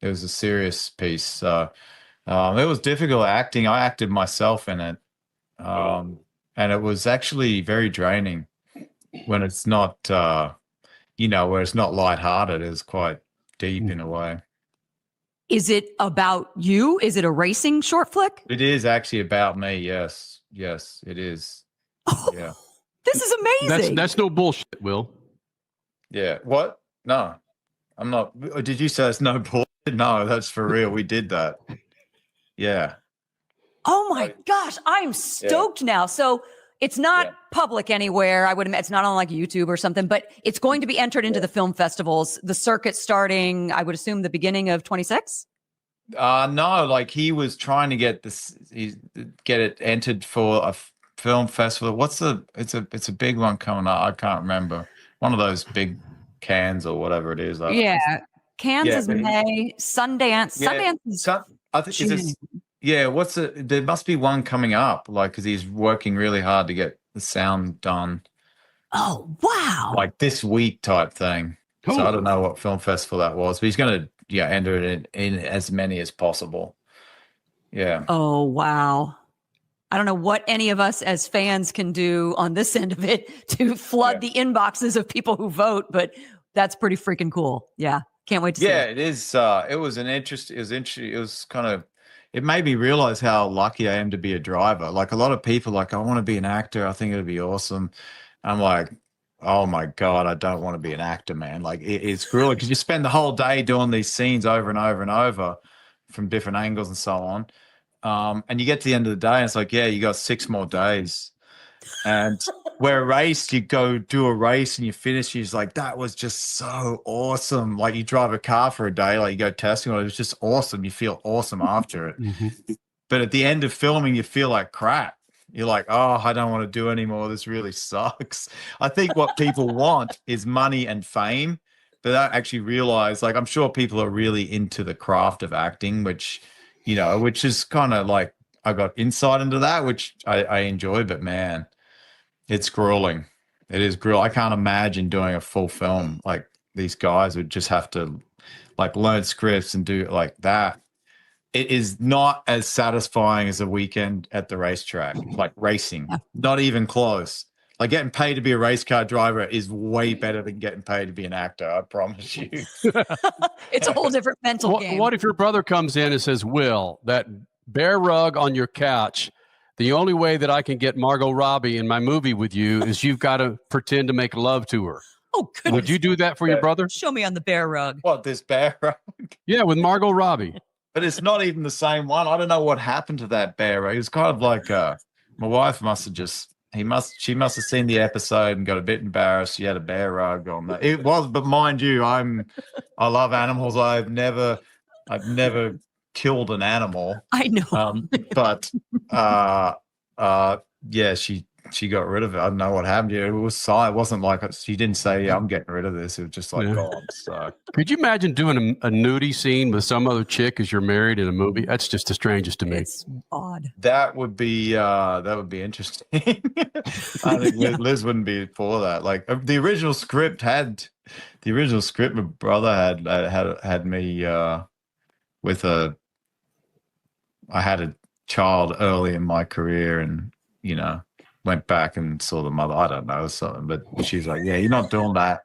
was a serious piece. It was difficult acting. I acted myself in it. And it was actually very draining when it's not, where it's not lighthearted. It's quite deep in a way. Is it about you? Is it a racing short flick? It is actually about me. Yes, it is. Yeah. This is amazing. That's no bullshit, Will. Yeah. What? No, I'm not. Did you say it's no bullshit? No, that's for real. We did that. Yeah. Oh my gosh, I'm stoked now. So it's not public anywhere. I would imagine it's not on like YouTube or something, but it's going to be entered into the film festivals. The circuit starting, I would assume, the beginning of 26. No, like he was trying to get it entered for a film festival. It's a big one coming up. I can't remember. One of those big Cannes or whatever it is. Cannes is May. Sundance. Sundance is I think June. There must be one coming up, like, because he's working really hard to get the sound done. Oh, wow. Like this week type thing. Cool. So I don't know what film festival that was, but he's going to enter it in as many as possible. Yeah. Oh, wow. I don't know what any of us as fans can do on this end of it to flood the inboxes of people who vote, but that's pretty freaking cool. Yeah. Can't wait to see it. Yeah, it is. It was interesting. It was kind of, it made me realize how lucky I am to be a driver. Like a lot of people, like, I want to be an actor. I think it'd be awesome. I'm like, oh my God, I don't want to be an actor, man. Like it's grueling because you spend the whole day doing these scenes over and over and over from different angles and so on. And you get to the end of the day and it's like, yeah, you got 6 more days. And where a race, you go do a race and you finish, you're just like, that was just so awesome. Like you drive a car for a day, like you go testing, it was just awesome. You feel awesome after it. Mm-hmm. But at the end of filming, you feel like crap. You're like, oh, I don't want to do anymore. This really sucks. I think what people want is money and fame, but I actually realize, like, I'm sure people are really into the craft of acting, which is kind of like, I got insight into that, which I enjoy, but man, it's grueling. It is grueling. I can't imagine doing a full film. Like these guys would just have to like learn scripts and do it like that. It is not as satisfying as a weekend at the racetrack, like racing, not even close. Like getting paid to be a race car driver is way better than getting paid to be an actor. I promise you. It's a whole different mental game. What if your brother comes in and says, Will, that bear rug on your couch, the only way that I can get Margot Robbie in my movie with you is you've got to pretend to make love to her. Oh, goodness. Would you do that for your brother? Show me on the bear rug. What, this bear rug? Yeah, with Margot Robbie. But it's not even the same one. I don't know what happened to that bear rug. It was kind of like my wife must have she must have seen the episode and got a bit embarrassed. She had a bear rug on that. It was, but mind you, I love animals. I've never killed an animal. I know. But yeah, she she got rid of it. I don't know what happened. It was silent. It wasn't like she didn't say, "Yeah, I'm getting rid of this." It was just like gone. So, could you imagine doing a nudie scene with some other chick as you're married in a movie? That's just the strangest to me. It's odd. That would be interesting. I think Liz wouldn't be for that. Like the original script, my brother had me with I had a child early in my career, and went back and saw the mother. I don't know, something, but she's like, "Yeah, you're not doing that.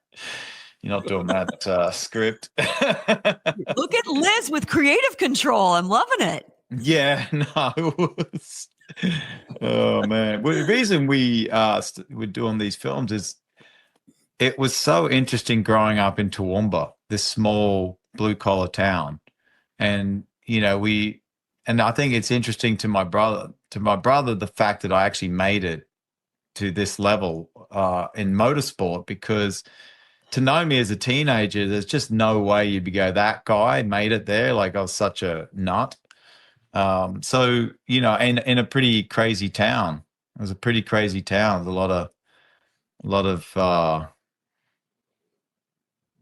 You're not doing that script." Look at Liz with creative control. I'm loving it. Yeah, no, it was. Oh man, well, the reason we're doing these films is it was so interesting growing up in Toowoomba, this small blue collar town, and and I think it's interesting to my brother, the fact that I actually made it to this level in motorsport, because to know me as a teenager, there's just no way you'd go, that guy made it there. Like I was such a nut. So, in a pretty crazy town. It was a pretty crazy town. A lot of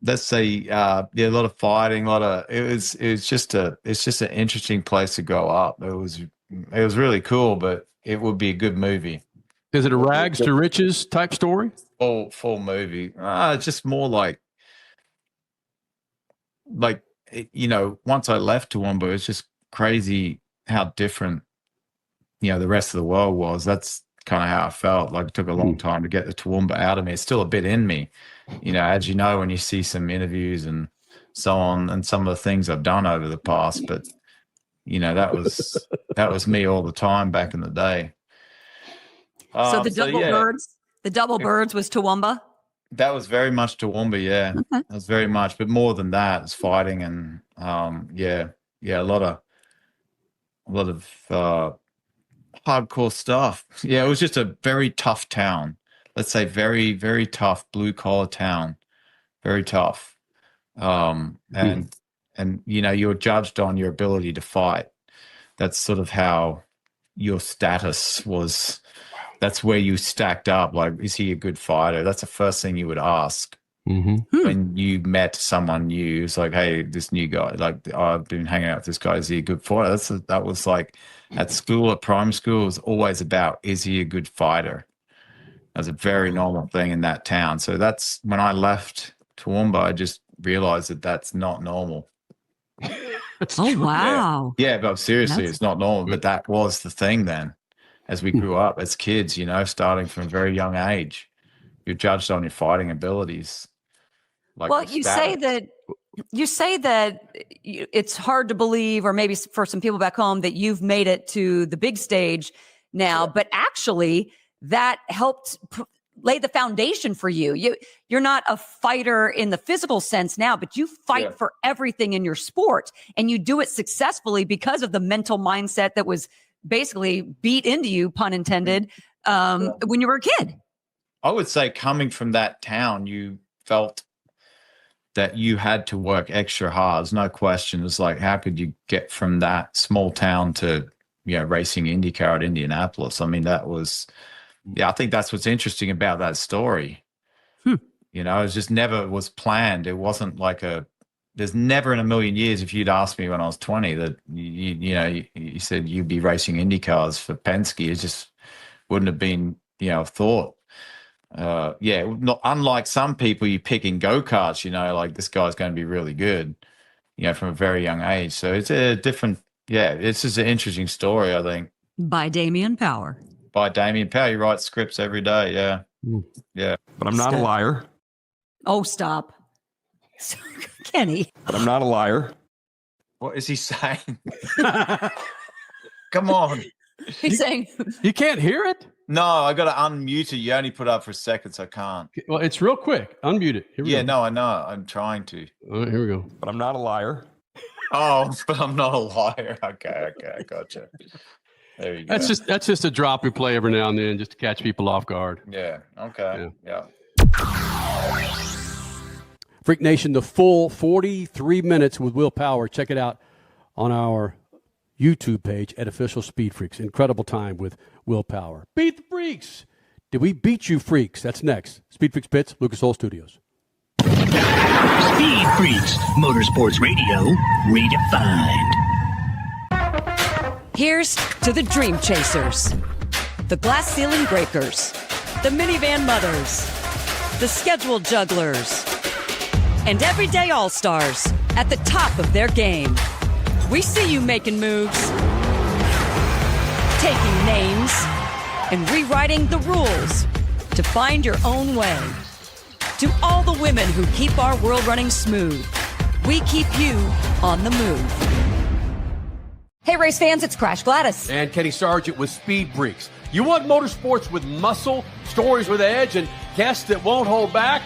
let's say, a lot of fighting, it's just an interesting place to grow up. It was really cool, but it would be a good movie. Is it a rags to riches type story? Full movie. It's just more like, once I left Toowoomba, it's just crazy how different, the rest of the world was. That's kind of how I felt. Like it took a long time to get the Toowoomba out of me. It's still a bit in me, as you know, when you see some interviews and so on, and some of the things I've done over the past. But that was me all the time back in the day. So the double birds was Toowoomba. That was very much Toowoomba, yeah. Okay. That was very much, but more than that, it's fighting and a lot of hardcore stuff. Yeah, it was just a very tough town. Let's say very, very tough blue collar town. Very tough. And you're judged on your ability to fight. That's sort of how your status was. That's where you stacked up. Like, is he a good fighter? That's the first thing you would ask when you met someone new. It's like, hey, this new guy, like, I've been hanging out with this guy. Is he a good fighter? That was like at school, at primary school, it was always about, is he a good fighter? That's a very normal thing in that town. So that's when I left Toowoomba, I just realized that that's not normal. Oh, wow. Yeah, but seriously, it's not normal. But that was the thing then. As we grew up as kids, starting from a very young age, you're judged on your fighting abilities. Well, you say that it's hard to believe, or maybe for some people back home, that you've made it to the big stage now, but actually that helped lay the foundation for you. You're not a fighter in the physical sense now, but you fight for everything in your sport, and you do it successfully because of the mental mindset that was basically beat into you, pun intended, when you were a kid. I would say coming from that town, you felt that you had to work extra hard. There's no question. It's like, how could you get from that small town to, racing IndyCar at Indianapolis? I mean, that was, I think that's what's interesting about that story. It was just never was planned. It wasn't like there's never in a million years, if you'd asked me when I was 20 that, you said you'd be racing IndyCars for Penske, it just wouldn't have been, thought. Unlike some people you pick in go-karts, like this guy's going to be really good, from a very young age. So it's a different, it's just an interesting story, I think. By Damian Power. He writes scripts every day, yeah. Yeah. But I'm not a liar. Oh, stop. Kenny. But I'm not a liar. What is he saying? Come on. He's saying you can't hear it? No, I got to unmute it. You only put up for a second, so I can't. Well, it's real quick. Unmute it. Here we go. No, I know. I'm trying to. All right, here we go. But I'm not a liar. Oh, but I'm not a liar. Okay, I gotcha. There you go. That's just a drop we play every now and then just to catch people off guard. Yeah. Okay. Yeah. Freak Nation, the full 43 minutes with Will Power. Check it out on our YouTube page at Official Speed Freaks. Incredible time with Will Power. Beat the Freaks. Did we beat you, freaks? That's next. SpeedFreaks Pits, Lucas Oil Studios. Speed Freaks, Motorsports Radio, redefined. Here's to the Dream Chasers, the Glass Ceiling Breakers, the Minivan Mothers, the Scheduled Jugglers, and everyday All-Stars at the top of their game. We see you making moves, taking names, and rewriting the rules to find your own way. To all the women who keep our world running smooth, we keep you on the move. Hey, race fans, it's Crash Gladys. And Kenny Sargent with SpeedFreaks. You want motorsports with muscle, stories with edge, and guests that won't hold back?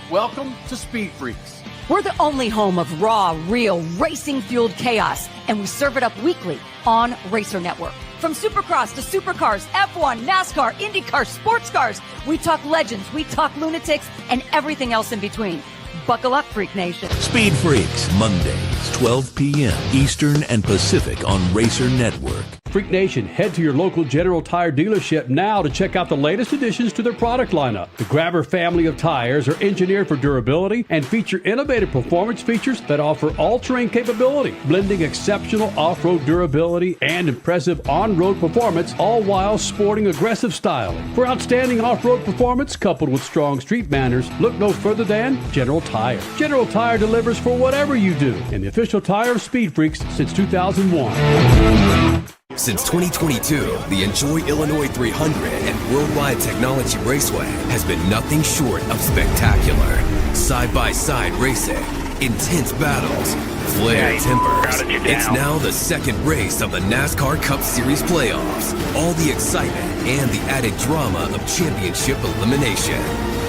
Welcome to SpeedFreaks. We're the only home of raw, real, racing-fueled chaos, and we serve it up weekly on Racer Network. From Supercross to Supercars, F1, NASCAR, IndyCar, sports cars, we talk legends, we talk lunatics, and everything else in between. Buckle up, Freak Nation. Speed Freaks, Mondays, 12 p.m. Eastern and Pacific on Racer Network. Freak Nation, head to your local General Tire dealership now to check out the latest additions to their product lineup. The Grabber family of tires are engineered for durability and feature innovative performance features that offer all-terrain capability, blending exceptional off-road durability and impressive on-road performance, all while sporting aggressive styling. For outstanding off-road performance coupled with strong street manners, look no further than General Tire. General Tire delivers for whatever you do, and the official tire of Speed Freaks since 2001. Since 2022, the Enjoy Illinois 300 and Worldwide Technology Raceway has been nothing short of spectacular. Side-by-side racing, intense battles, flared tempers. It's now the second race of the NASCAR Cup Series playoffs. All the excitement and the added drama of championship elimination.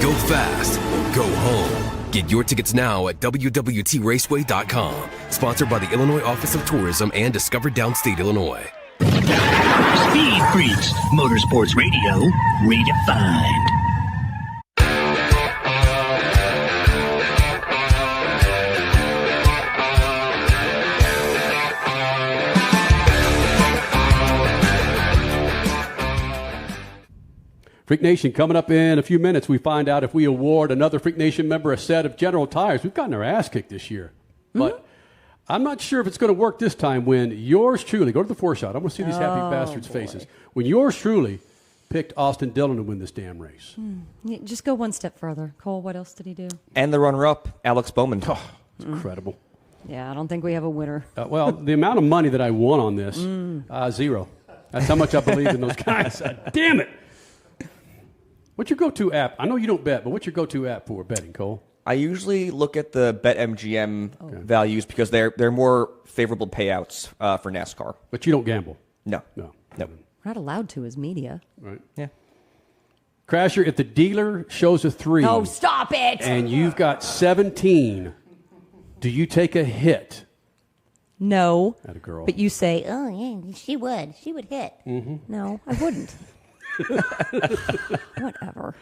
Go fast or go home. Get your tickets now at WWTRaceway.com. Sponsored by the Illinois Office of Tourism and Discover Downstate, Illinois. Speed Freaks, Motorsports Radio, redefined. Freak Nation, coming up in a few minutes, we find out if we award another Freak Nation member a set of General Tires. We've gotten our ass kicked this year. But I'm not sure if it's going to work this time when yours truly, go to the foreshot, I want to see these happy bastards' faces. When yours truly picked Austin Dillon to win this damn race. Yeah, just go one step further. Cole, what else did he do? And the runner-up, Alex Bowman. Oh, it's incredible. Yeah, I don't think we have a winner. Well, the amount of money that I won on this, zero. That's how much I believe in those guys. Damn it. What's your go-to app? I know you don't bet, but what's your go-to app for betting, Cole? I usually look at the BetMGM values because they're more favorable payouts for NASCAR. But you don't gamble? No. No. Nope. We're not allowed to as media. Right. Yeah. Crasher, if the dealer shows a 3. Oh, stop it! And you've got 17, do you take a hit? No. At a girl. But you say, oh, Yeah, she would. She would hit. no, I wouldn't. Whatever.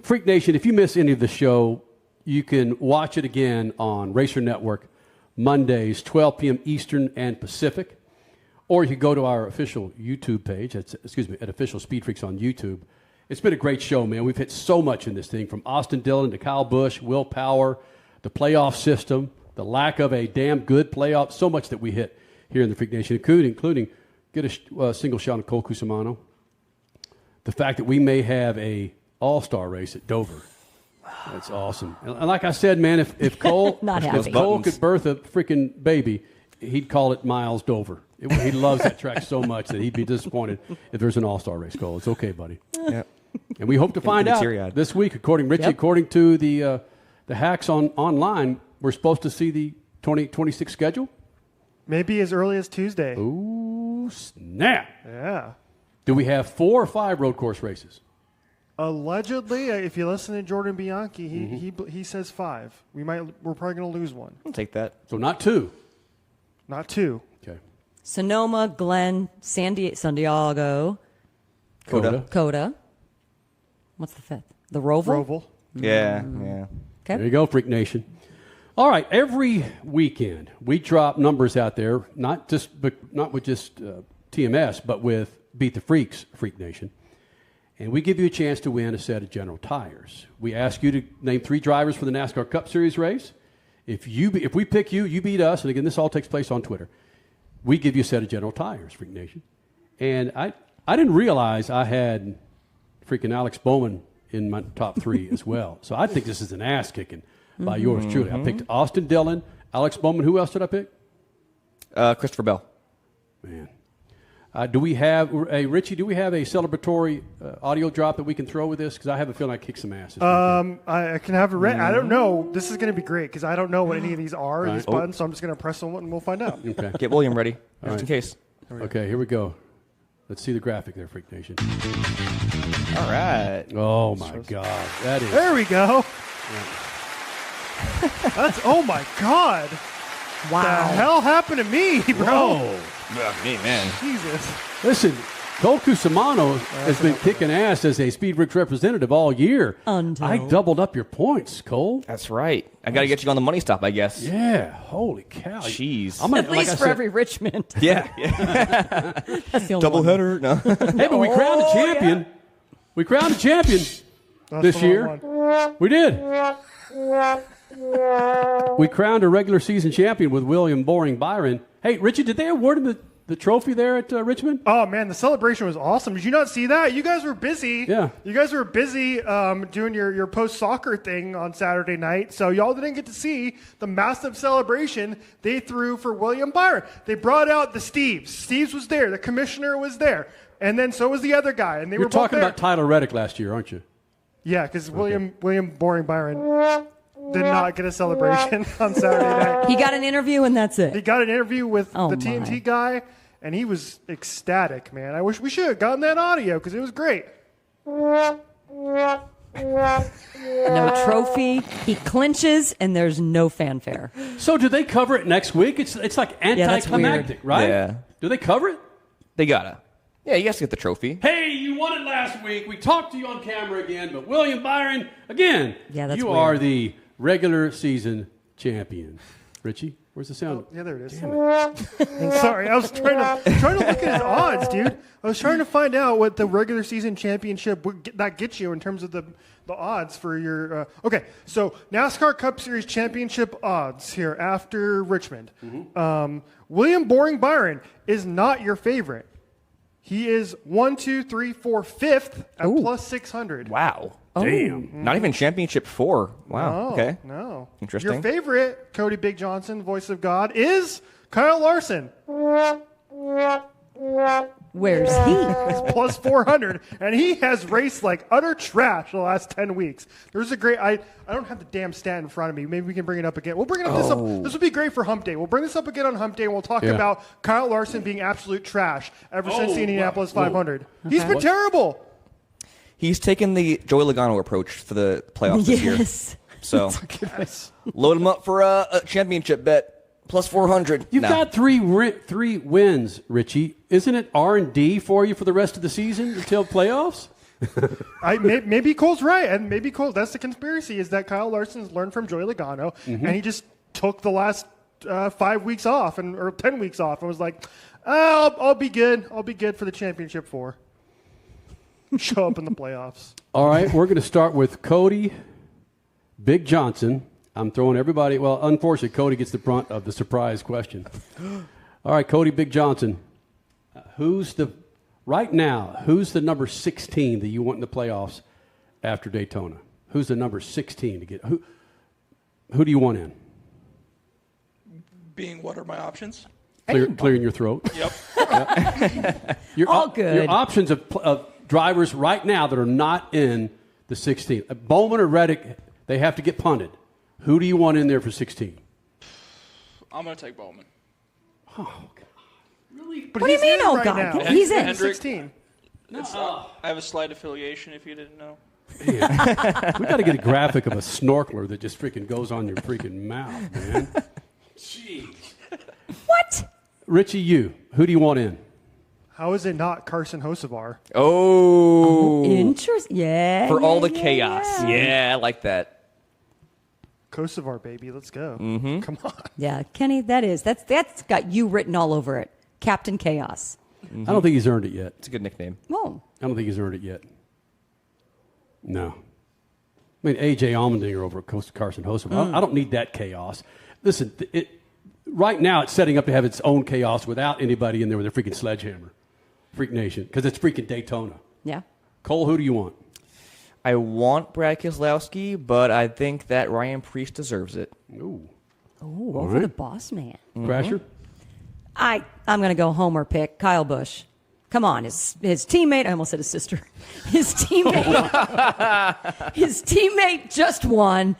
Freak Nation, if you miss any of the show, you can watch it again on Racer Network, Mondays, 12 p.m. Eastern and Pacific. Or you can go to our official YouTube page, at Official Speed Freaks on YouTube. It's been a great show, man. We've hit so much in this thing, from Austin Dillon to Kyle Busch, Will Power, the playoff system, the lack of a damn good playoff, so much that we hit here in the Freak Nation, including get a single shot of Cole Cusimano. The fact that we may have a all-star race at Dover. That's awesome. And like I said, man, if Cole could birth a freaking baby, he'd call it Miles Dover. He loves that track so much that he'd be disappointed if there's an all-star race, Cole. It's okay, buddy. Yeah. And we hope to find out this week, according to the hacks online, we're supposed to see the 2026 schedule. Maybe as early as Tuesday. Ooh, snap. Yeah. Do we have 4 or 5 road course races? Allegedly, if you listen to Jordan Bianchi, he says 5. We're probably going to lose one. I'll take that. So not 2. Not 2. Okay. Sonoma, Glen, San Diego, Coda. What's the 5th? The Roval? Yeah. Okay. There you go, Freak Nation. All right, every weekend we drop numbers out there, not with just TMS, but with Beat the Freaks, Freak Nation. and we give you a chance to win a set of General Tires. We ask you to name 3 drivers for the NASCAR Cup Series race. If we pick you, you beat us, and again, this all takes place on Twitter. We give you a set of General Tires, Freak Nation. And I didn't realize I had freaking Alex Bowman in my top 3 as well. So I think this is an ass kicking by yours truly. I picked Austin Dillon, Alex Bowman. Who else did I pick? Christopher Bell. Man. Do we have, Richie, do we have a celebratory audio drop that we can throw with this? Because I have a feeling I kicked some ass. I can have it ready. I don't know. This is going to be great because I don't know what any of these are, these buttons, so I'm just going to press on one and we'll find out. Okay. Get William ready, just in case. Okay, here we go. Let's see the graphic there, Freak Nation. All right. Oh, my God. That is. There we go. That's, oh, my God. Wow. The hell happened to me, bro? Whoa. Me, man. Jesus. Listen, Cole Cusimano has been kicking ass as a SpeedFreaks representative all year. I doubled up your points, Cole. That's right. I got to get you on the money stop, I guess. Yeah. Holy cow. Jeez. At least for every Richmond. Yeah. Doubleheader. No. Hey, but we crowned a champion. Yeah. We crowned a champion this year. We did. We crowned a regular season champion with William Boring Byron. Hey, Richie, did they award him the trophy there at Richmond? Oh, man, the celebration was awesome. Did you not see that? You guys were busy. Yeah. You guys were busy doing your post-soccer thing on Saturday night, so y'all didn't get to see the massive celebration they threw for William Byron. They brought out the Steves. Steves was there. The commissioner was there. And then so was the other guy. And they You're were both talking there. about Tyler Reddick last year, aren't you? Yeah, because William Boring Byron did not get a celebration on Saturday night. He got an interview and that's it. He got an interview with the TNT guy, and he was ecstatic, man. I wish we should have gotten that audio because it was great. No trophy. He clinches, and there's no fanfare. So do they cover it next week? It's like anticlimactic, right? Yeah. Do they cover it? They gotta. Yeah, you guys get the trophy. Hey, you won it last week. We talked to you on camera again, but William Byron, again, that's you weird. are the regular season champion. Richie, where's the sound? Oh, yeah, there it is. Sorry, I was trying to look at his odds, dude. I was trying to find out what the regular season championship that gets you in terms of the odds for your. Okay, so NASCAR Cup Series championship odds here after Richmond. Mm-hmm. William Boring Byron is not your favorite. He is 1, 2, 3, 4, 5th at plus 600. Wow. Damn. Not even championship 4. Wow. No, Okay. No. Interesting. Your favorite, Cody Big Johnson, voice of God, is Kyle Larson. Where's he? He's plus 400, and he has raced like utter trash the last 10 weeks. There's a great, I don't have the damn stat in front of me. Maybe we can bring it up again. We'll bring it up this would be great for Hump Day. We'll bring this up again on Hump Day, and we'll talk about Kyle Larson being absolute trash ever since the Indianapolis 500. He's been terrible. He's taken the Joey Logano approach for the playoffs this year. So load him up for a championship bet. Plus 400. You've got three wins, Richie. Isn't it R&D for you for the rest of the season until playoffs? Maybe Cole's right, and maybe Cole. That's the conspiracy: is that Kyle Larson's learned from Joey Logano, and he just took the last 5 weeks off or 10 weeks off, and was like, "I'll be good. I'll be good for the championship 4." Show up in the playoffs. All right, we're going to start with Cody Big Johnson. I'm throwing everybody. Well, unfortunately, Cody gets the brunt of the surprise question. All right, Cody Big Johnson. Who's the number 16 that you want in the playoffs after Daytona? Who's the number 16 to get? Who do you want in? Being what are my options? Clearing your throat. Yep. All good. Your options of drivers right now that are not in the 16. Bowman or Reddick, they have to get punted. Who do you want in there for 16? I'm going to take Bowman. Oh, God. Really? But what do you mean, oh, God? Now. He's in. Hendrick, 16. I have a slight affiliation, if you didn't know. We got to get a graphic of a snorkeler that just freaking goes on your freaking mouth, man. Jeez. What? Richie, who do you want in? How is it not Carson Hocevar? Oh. Interesting. Yeah. For all the chaos. Yeah, I like that. Kosovar, baby, let's go. Mm-hmm. Come on. Yeah, Kenny, that's got you written all over it. Captain Chaos. I don't think he's earned it yet. It's a good nickname. Oh. I don't think he's earned it yet. No. I mean, A.J. Allmendinger over at Carson Hoster. I don't need that chaos. Listen, right now it's setting up to have its own chaos without anybody in there with a freaking sledgehammer. Freak Nation, because it's freaking Daytona. Yeah. Cole, who do you want? I want Brad Keselowski, but I think that Ryan Preece deserves it. Ooh. Ooh, over the boss man. Crasher? I'm going to go homer pick Kyle Busch. Come on, his teammate. I almost said his sister. His teammate just won.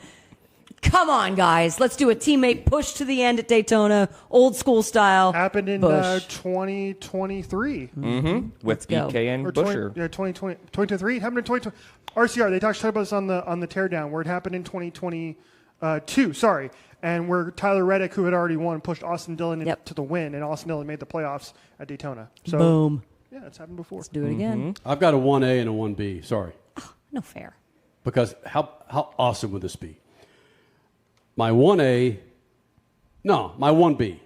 Come on, guys. Let's do a teammate push to the end at Daytona, old school style. Happened in 2023. With DK and Busher. 2023. Happened in 2020. RCR. They talked about this on the teardown where it happened in 2022. Sorry, and where Tyler Reddick, who had already won, pushed Austin Dillon to the win, and Austin Dillon made the playoffs at Daytona. So, boom. Yeah, it's happened before. Let's do it again. I've got a 1A and a 1B. Sorry. Oh, no fair. Because how awesome would this be? My 1A, no, my 1B.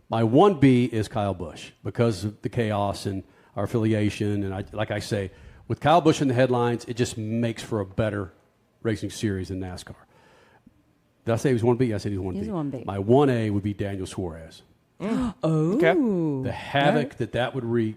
My 1B is Kyle Busch because of the chaos and our affiliation. And like I say, with Kyle Busch in the headlines, it just makes for a better racing series in NASCAR. Did I say he was 1B? I said he was 1B. He's 1B. My 1A would be Daniel Suarez. Oh. Okay. The havoc that would wreak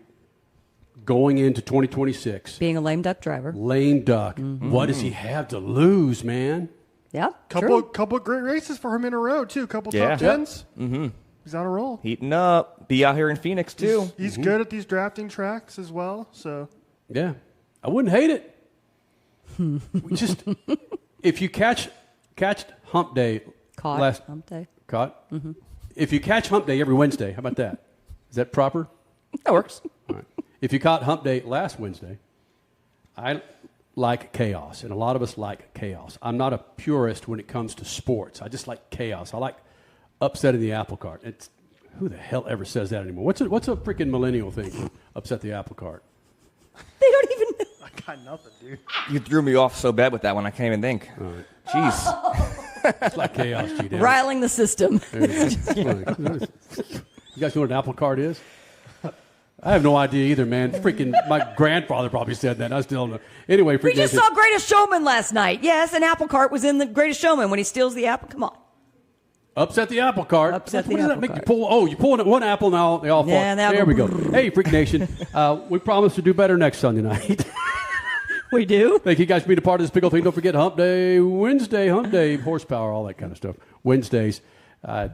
going into 2026. Being a lame duck driver. Lame duck. What does he have to lose, man? Yeah, couple of great races for him in a row too. Couple top tens. He's on a roll. Heating up. Be out here in Phoenix too. He's good at these drafting tracks as well. So yeah, I wouldn't hate it. We just if you catch Hump Day, Hump Day. Caught. If you catch Hump Day every Wednesday, how about that? Is that proper? That works. All right. If you caught Hump Day last Wednesday, I like chaos, and a lot of us like chaos. I'm not a purist when it comes to sports. I just like chaos. I like upsetting the apple cart. Who the hell ever says that anymore? What's a freaking millennial thing? Upset the apple cart. They don't even know. I got nothing, dude. You threw me off so bad with that one, I can't even think. All right. Jeez. It's like chaos, G. Riling the system. You guys know what an apple cart is? I have no idea either, man. Freaking, my grandfather probably said that. I still don't know. Anyway, We just saw Greatest Showman last night. Yes, an apple cart was in the Greatest Showman when he steals the apple. Come on. Upset the apple cart. Upset what the does that apple make cart. you pull? Oh, you're pulling at one apple now. They all fall. Yeah, there we go. Hey, Freak Nation. We promise to do better next Sunday night. We do. Thank you guys for being a part of this big old thing. Don't forget Hump Day, Wednesday, Hump Day, horsepower, all that kind of stuff. Wednesdays, 2